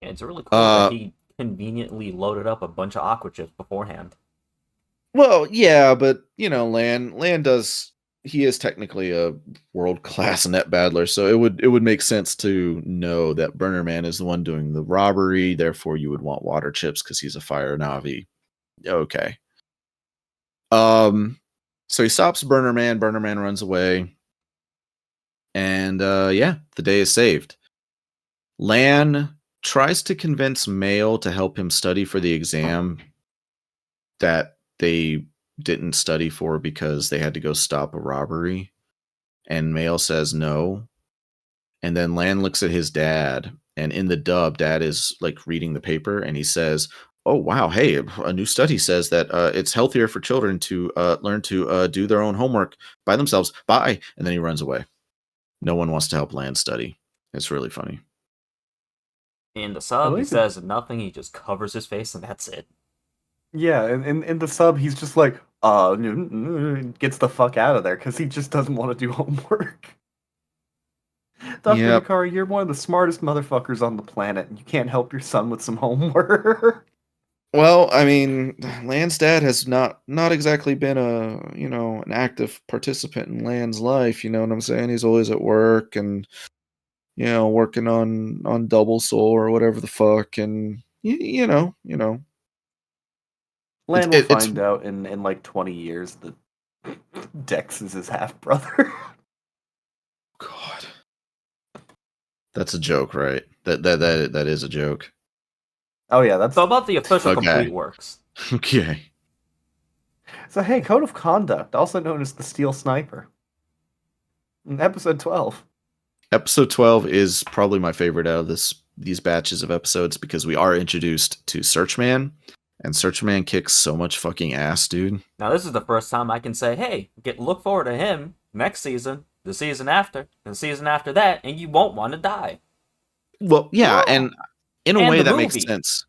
Yeah, it's really cool that he conveniently loaded up a bunch of aqua chips beforehand. Well, yeah, but Lan does he is technically a world-class net battler, so it would make sense to know that Burner Man is the one doing the robbery. Therefore, you would want water chips because he's a fire Navi. Okay. So he stops Burner Man. Burner Man runs away, and yeah, the day is saved. Lan tries to convince Mail to help him study for the exam that they didn't study for because they had to go stop a robbery. And Mail says no. And then Lan looks at his dad, and in the dub, Dad is like reading the paper, and he says, "Oh wow, hey, a new study says that it's healthier for children to learn to do their own homework by themselves. Bye." And then he runs away. No one wants to help Lan study. It's really funny. In the sub, he says nothing. He just covers his face, and that's it. Yeah, and in the sub, he's just like, gets the fuck out of there because he just doesn't want to do homework. Dr. Hikari, you're one of the smartest motherfuckers on the planet, and you can't help your son with some homework. Well, I mean, Lan's dad has not exactly been an active participant in Lan's life. You know what I'm saying? He's always at work and working on Double Soul or whatever the fuck, and you know. Lan will find out in like 20 years that Dex is his half brother. God, that's a joke, right? That is a joke. Oh yeah, that's so about the official complete works. Okay. So hey, Code of Conduct, also known as the Steel Sniper. Episode 12. Episode 12 is probably my favorite out of these batches of episodes because we are introduced to Searchman, and Searchman kicks so much fucking ass, dude. Now this is the first time I can say, hey, look forward to him next season, the season after, the season after that, and you won't want to die. Well, yeah, and in a way that makes sense.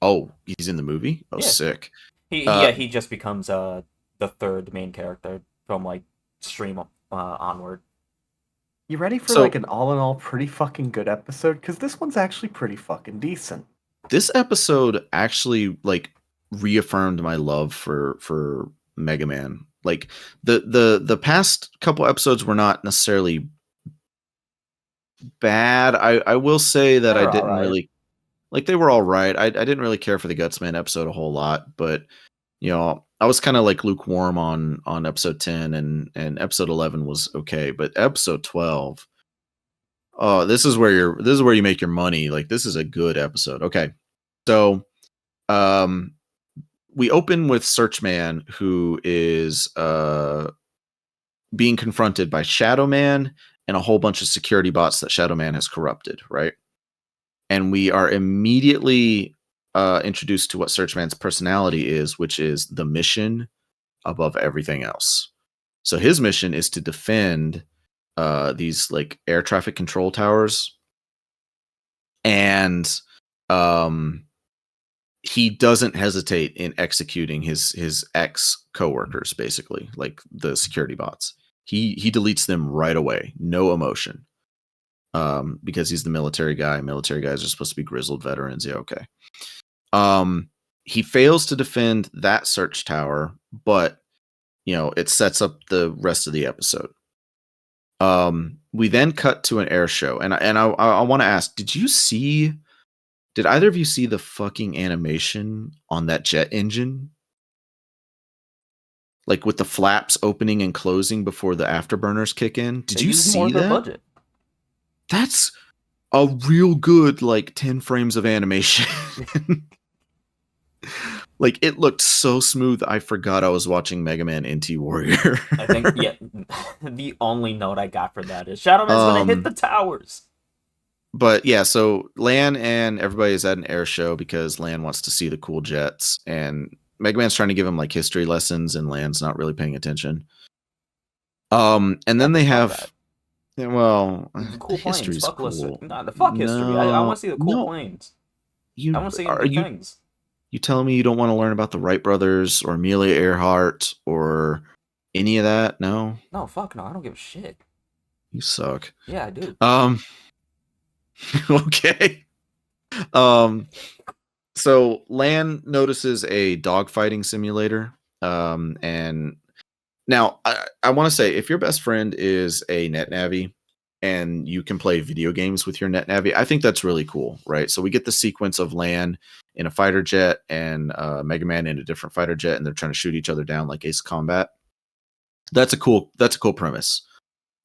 Oh, he's in the movie? Oh, yeah. Sick. He just becomes the third main character from like stream onward. You ready for like an all-in-all pretty fucking good episode? Because this one's actually pretty fucking decent. This episode actually like reaffirmed my love for Mega Man. Like the past couple episodes were not necessarily bad. I will say that I didn't really like, they were all right. I didn't really care for the Gutsman episode a whole lot, but I was kind of like lukewarm on episode 10, and episode 11 was okay, but episode 12, oh, this is where you make your money. Like, this is a good episode. Okay. So, we open with Searchman, who is being confronted by Shadow Man and a whole bunch of security bots that Shadow Man has corrupted, right? And we are immediately introduced to what Searchman's personality is, which is the mission above everything else. So his mission is to defend these like air traffic control towers, and he doesn't hesitate in executing his ex coworkers, basically, like the security bots. He deletes them right away, no emotion. Because he's the military guy. Military guys are supposed to be grizzled veterans. Yeah, okay. He fails to defend that search tower, but it sets up the rest of the episode. We then cut to an air show, and I want to ask, did either of you see the fucking animation on that jet engine? Like with the flaps opening and closing before the afterburners kick in? Did you see that? Budget. That's a real good, like, 10 frames of animation. Like, it looked so smooth, I forgot I was watching Megaman NT Warrior. I think, yeah, the only note I got for that is Shadow Man's gonna hit the towers. But, yeah, so Lan and everybody is at an air show because Lan wants to see the cool jets, and Megaman's trying to give him, like, history lessons, and Lan's not really paying attention. And then they have... Yeah, well, cool planes. Fuck cool. Nah, the fuck history. I want to see the cool planes. I want to see the things. You telling me you don't want to learn about the Wright brothers or Amelia Earhart or any of that? No. No, fuck no. I don't give a shit. You suck. Yeah, I do. Okay. So Lan notices a dogfighting simulator. And Now, I want to say, if your best friend is a net navvy and you can play video games with your net navvy, I think that's really cool, right? So we get the sequence of Lan in a fighter jet and Megaman in a different fighter jet, and they're trying to shoot each other down like Ace Combat. That's a cool premise.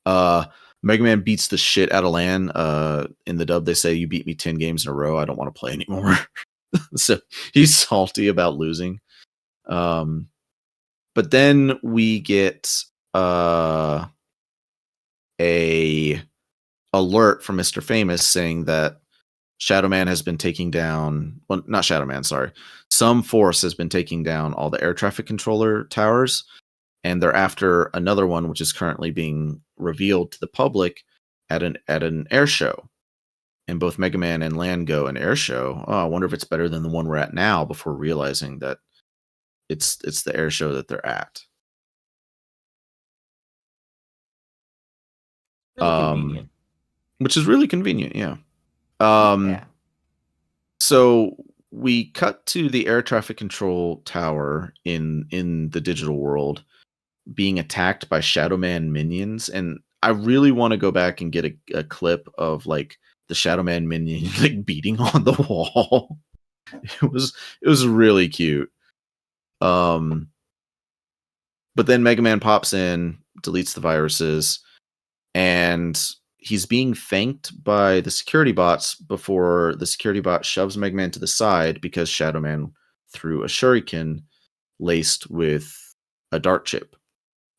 Megaman beats the shit out of Lan. In the dub, they say, "You beat me 10 games in a row. I don't want to play anymore." So he's salty about losing. But then we get a alert from Mr. Famous saying that Shadow Man has been taking down, well, not Shadow Man, sorry. Some force has been taking down all the air traffic controller towers, and they're after another one, which is currently being revealed to the public at an air show. And both Mega Man and Lan go an air show. Oh, I wonder if it's better than the one we're at now, before realizing that it's the air show that they're at. Really convenient. Which is really convenient, yeah. Yeah. So we cut to the air traffic control tower in the digital world being attacked by Shadow Man minions, and I really want to go back and get a clip of like the Shadow Man minion like beating on the wall. It was really cute. But then Mega Man pops in, deletes the viruses, and he's being thanked by the security bots before the security bot shoves Mega Man to the side because Shadow Man threw a shuriken laced with a dart chip.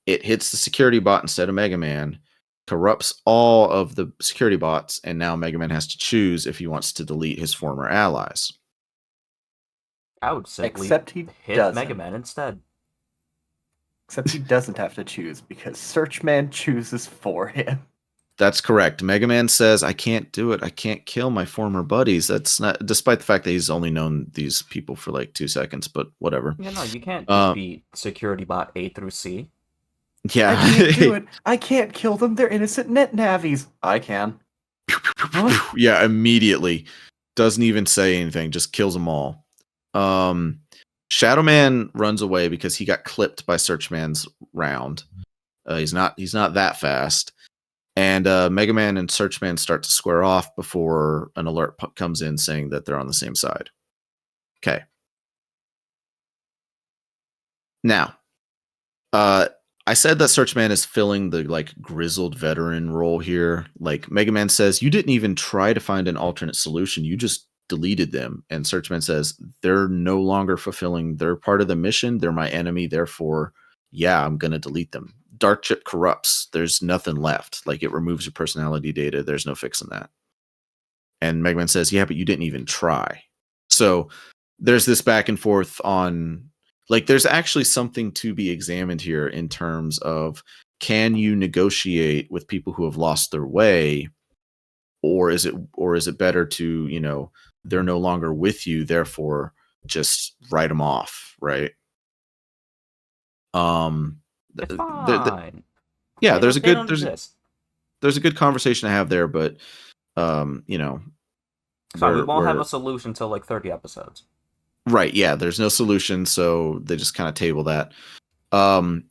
It hits the security bot instead of Mega Man, corrupts all of the security bots, and now Mega Man has to choose if he wants to delete his former allies. I would simply Except he hit doesn't. Mega Man instead. Except he doesn't have to choose because Searchman chooses for him. That's correct. Mega Man says, "I can't do it. I can't kill my former buddies." That's not, despite the fact that he's only known these people for like 2 seconds, but whatever. Yeah, no, you can't defeat security bot A through C. Yeah. I can't do it. I can't kill them. They're innocent net navies. I can. Yeah, immediately. Doesn't even say anything, just kills them all. Shadow Man runs away because he got clipped by Searchman's round. He's not that fast. And Mega Man and Searchman start to square off before an alert comes in saying that they're on the same side. Okay. Now, I said that Searchman is filling the like grizzled veteran role here. Like Mega Man says, "You didn't even try to find an alternate solution. You just deleted them." And Searchman says, "They're no longer fulfilling their part of the mission. They're my enemy. Therefore, yeah, I'm going to delete them. Dark chip corrupts. There's nothing left. Like it removes your personality data. There's no fixing that." And Mega Man says, "Yeah, but you didn't even try." So there's this back and forth on, like, there's actually something to be examined here in terms of, can you negotiate with people who have lost their way, or is it better to, you know, they're no longer with you, therefore just write them off, right? It's fine. Yeah, there's They don't exist. a good conversation to have there, but you know, So we won't have a solution till like 30 episodes. Right, yeah, there's no solution, so they just kind of table that.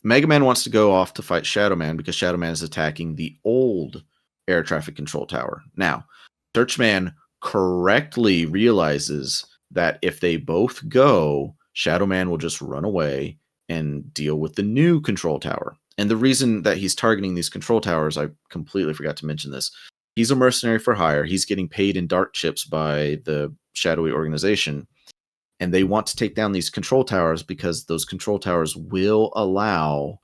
Mega Man wants to go off to fight Shadow Man because Shadow Man is attacking the old air traffic control tower. Now, Searchman correctly realizes that if they both go, Shadow Man will just run away and deal with the new control tower. And the reason that he's targeting these control towers, I completely forgot to mention this. He's a mercenary for hire. He's getting paid in dart chips by the shadowy organization. And they want to take down these control towers because those control towers will allow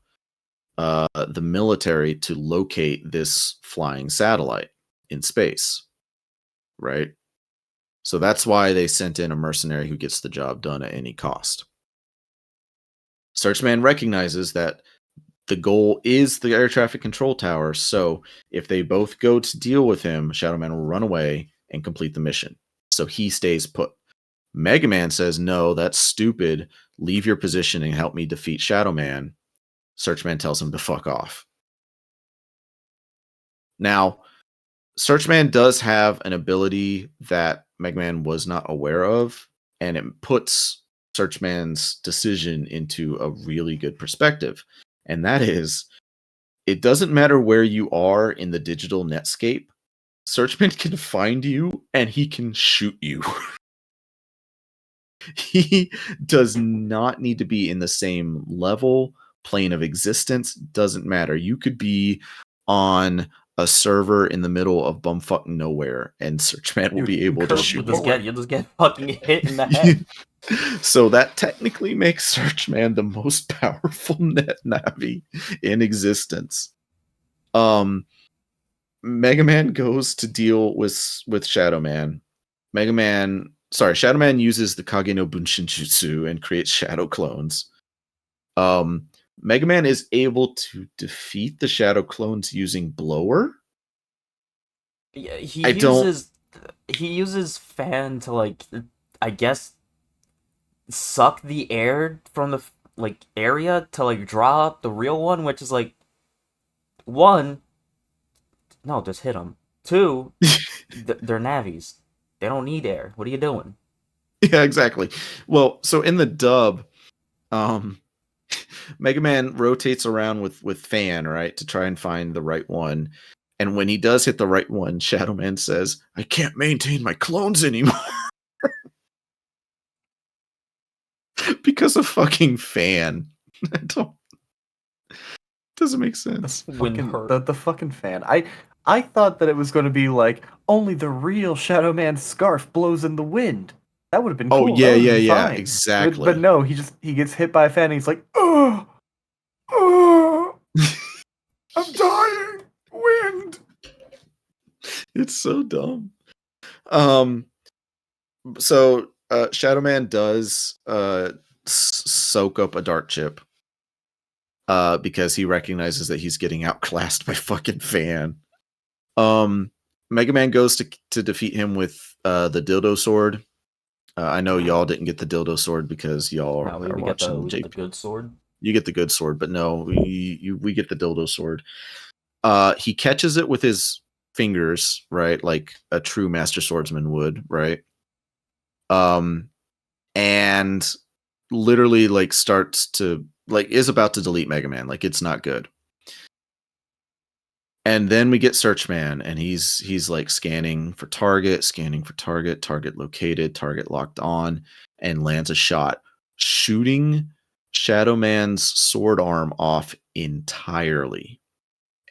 the military to locate this flying satellite in space. Right? So that's why they sent in a mercenary who gets the job done at any cost. Searchman recognizes that the goal is the air traffic control tower, so if they both go to deal with him, Shadow Man will run away and complete the mission. So he stays put. Mega Man says, "No, that's stupid. Leave your position and help me defeat Shadow Man." Searchman tells him to fuck off. Now, Searchman does have an ability that Mega Man was not aware of, and it puts Searchman's decision into a really good perspective. and that is, it doesn't matter where you are in the digital netscape, Searchman can find you and he can shoot you. He does not need to be in the same level, plane of existence, doesn't matter. You could be on a server in the middle of bumfuck nowhere, and Searchman will be able to shoot you just get fucking hit in the head. So that technically makes Searchman the most powerful net navi in existence. Mega Man goes to deal with Shadow Man. Shadow Man uses the Kage no Bunshin Jutsu and creates shadow clones. Mega Man is able to defeat the shadow clones using Blower. Yeah, he uses fan to, like, I guess, suck the air from the area to, like, draw up the real one, which is like, one, no, just hit them. Two, they're navis. They don't need air. What are you doing? Yeah, exactly. Well, so in the dub, Mega Man rotates around with Fan, right, to try and find the right one. And when he does hit the right one, Shadow Man says, "I can't maintain my clones anymore." Because of fucking Fan. Doesn't make sense. The fucking Fan. I thought that it was going to be like, only the real Shadow Man scarf blows in the wind. That would have been cool. Oh, yeah, exactly. But no, he gets hit by a fan and he's like, I'm dying. Wind. It's so dumb. So Shadow Man does soak up a dark chip because he recognizes that he's getting outclassed by fucking Fan. Mega Man goes to defeat him with the dildo sword. I know y'all didn't get the dildo sword because y'all are watching the good sword. You get the good sword, but no, we get the dildo sword. He catches it with his fingers, right, like a true master swordsman would, right? And literally like starts to is about to delete Mega Man, like it's not good. And then we get Searchman, and he's like scanning for target, target located, target locked on, and lands a shot, shooting Shadow Man's sword arm off entirely.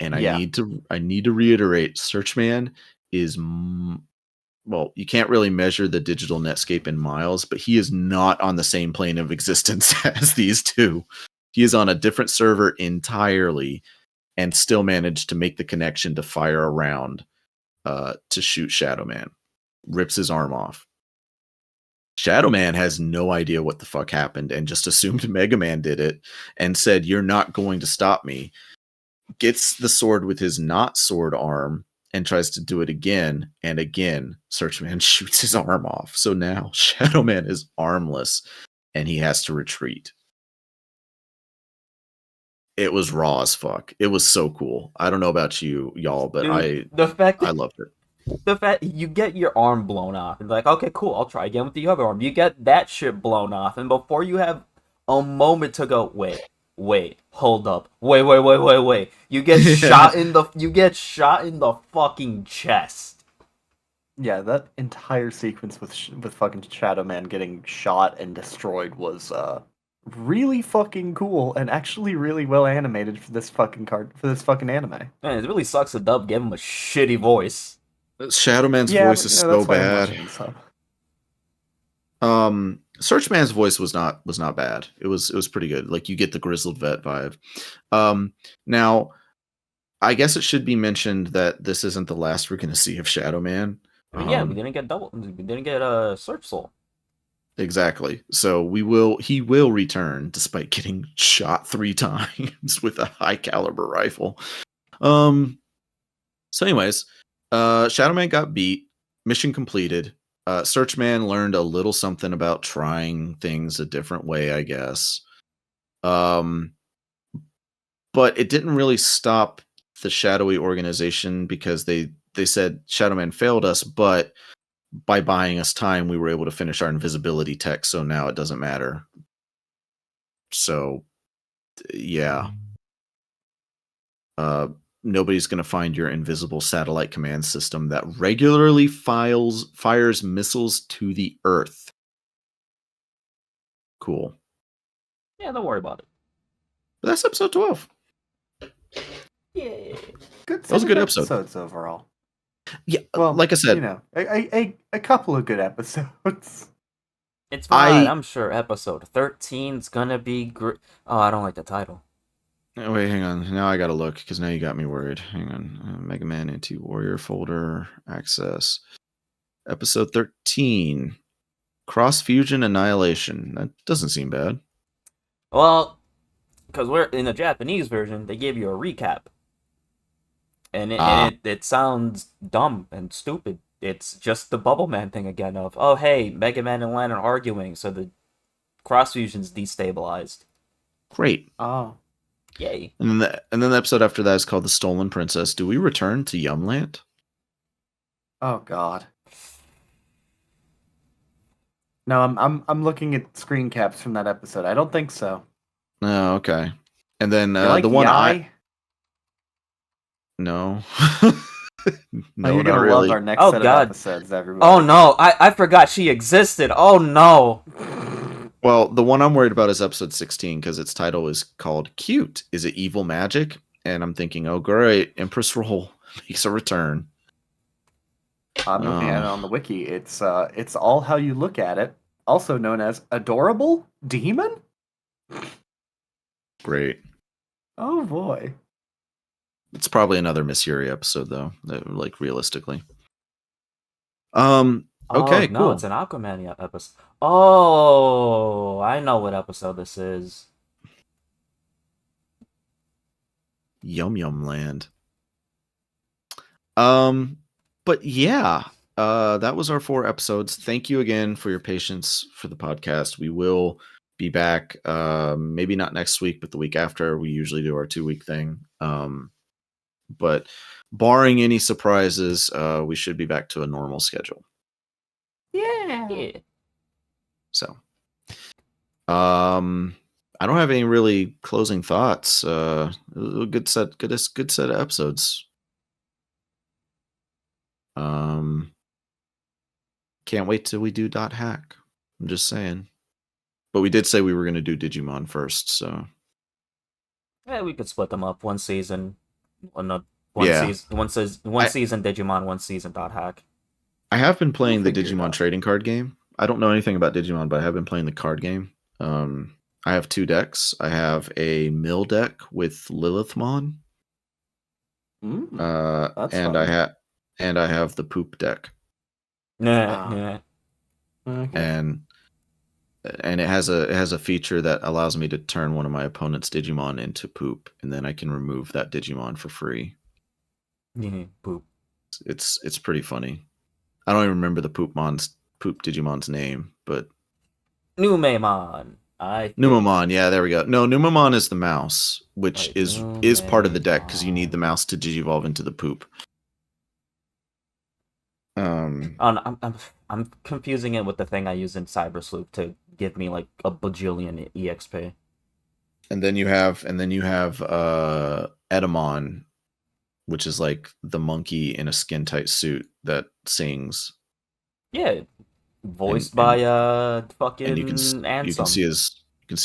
And I need to reiterate, Searchman is well, you can't really measure the digital netscape in miles, but he is not on the same plane of existence as these two. He is on a different server entirely, and still managed to make the connection to fire a round to shoot Shadow Man. Rips his arm off. Shadow Man has no idea what the fuck happened and just assumed Mega Man did it and said, "You're not going to stop me." Gets the sword with his not sword arm and tries to do it again and again. Searchman shoots his arm off. So now Shadow Man is armless and he has to retreat. It was raw as fuck. It was so cool. I don't know about y'all, but Dude, I loved it. The fact you get your arm blown off and like, okay, cool, I'll try again with the other arm. You get that shit blown off, and before you have a moment to go, wait, hold up, wait, you get shot in the fucking chest. Yeah, that entire sequence with fucking Shadow Man getting shot and destroyed was really fucking cool and actually really well animated for this fucking anime. Man, it really sucks the dub gave him a shitty voice. Shadow Man's voice is so bad. Searchman's voice was not bad. It was pretty good. Like, you get the grizzled vet vibe. Now, I guess it should be mentioned that this isn't the last we're going to see of Shadow Man. I mean, yeah, we didn't get Search Soul. Exactly. So he will return despite getting shot 3 times with a high caliber rifle. So anyways, Shadow Man got beat. Mission completed. Searchman learned a little something about trying things a different way, I guess. But it didn't really stop the shadowy organization because they said Shadow Man failed us, but by buying us time, we were able to finish our invisibility tech, so now it doesn't matter. So, yeah. nobody's going to find your invisible satellite command system that regularly fires missiles to the Earth. Cool. Yeah, don't worry about it. But that's episode 12. Yeah. Good. That was a good episodes overall. Yeah, Well, like I said, you know, a couple of good episodes. It's fine. I'm sure episode 13 is gonna be great. Oh, I don't like the title. Oh, wait, hang on. Now I gotta look because now you got me worried. Hang on. Megaman NT Warrior folder Axess. Episode 13. Cross Fusion Annihilation. That doesn't seem bad. Well, because we're in the Japanese version, they gave you a recap, and it sounds dumb and stupid. It's just the Bubble Man thing again of, oh hey, Mega Man and Lan are arguing, so the cross fusion's destabilized. Great. Oh. Yay. And then the episode after that is called The Stolen Princess. Do we return to Yumland? Oh God. No, I'm looking at screen caps from that episode. I don't think so. Oh, okay. And then You like the one Yai? No. No, you're gonna love our next set of episodes, everybody. Oh no, I forgot she existed. Oh no. Well, the one I'm worried about is episode 16 because its title is called Cute. Is it Evil Magic? And I'm thinking, oh great, Empress Roll makes a return. I'm looking at it on the wiki. It's all how you look at it. Also known as Adorable Demon? Great. Oh boy. It's probably another Miss Yuri episode though, like realistically. Okay, no, cool. It's an Aquaman episode. Oh, I know what episode this is. Yum Yum Land. But yeah, that was our 4 episodes. Thank you again for your patience for the podcast. We will be back, maybe not next week, but the week after. We usually do our 2-week thing. But barring any surprises, we should be back to a normal schedule. Yeah. So, I don't have any really closing thoughts. Good set of episodes. Can't wait till we do .hack. I'm just saying. But we did say we were going to do Digimon first, so. Yeah, we could split them up. One season, one Yeah. season Digimon, one season .hack. I have been playing the We'll figure it Digimon out. trading card game. I don't know anything about Digimon, but I have been playing the card game. I have 2 decks. I have a mill deck with Lilithmon. That's and fun. I have the poop deck. Nah. Okay. And it has a feature that allows me to turn one of my opponent's Digimon into poop, and then I can remove that Digimon for free. Poop. It's pretty funny. I don't even remember the poop Digimon's name, but Numemon. Numemon, yeah, there we go. No, Numemon is the mouse, which Right, is part of the deck because you need the mouse to digivolve into the poop. I'm confusing it with the thing I use in Cyber Sloop to give me like a bajillion EXP. And then you have Edamon, which is like the monkey in a skin tight suit that sings. Yeah, voiced by fucking And you can Ansem. see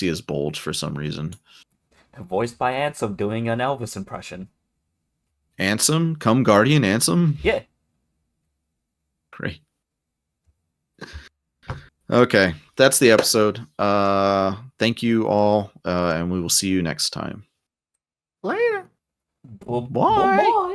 his bulge for some reason. Voiced by Ansem doing an Elvis impression. Ansem, come Guardian Ansem. Yeah. Great. Okay, that's the episode. Thank you all, and we will see you next time. Later. Bye. Bye.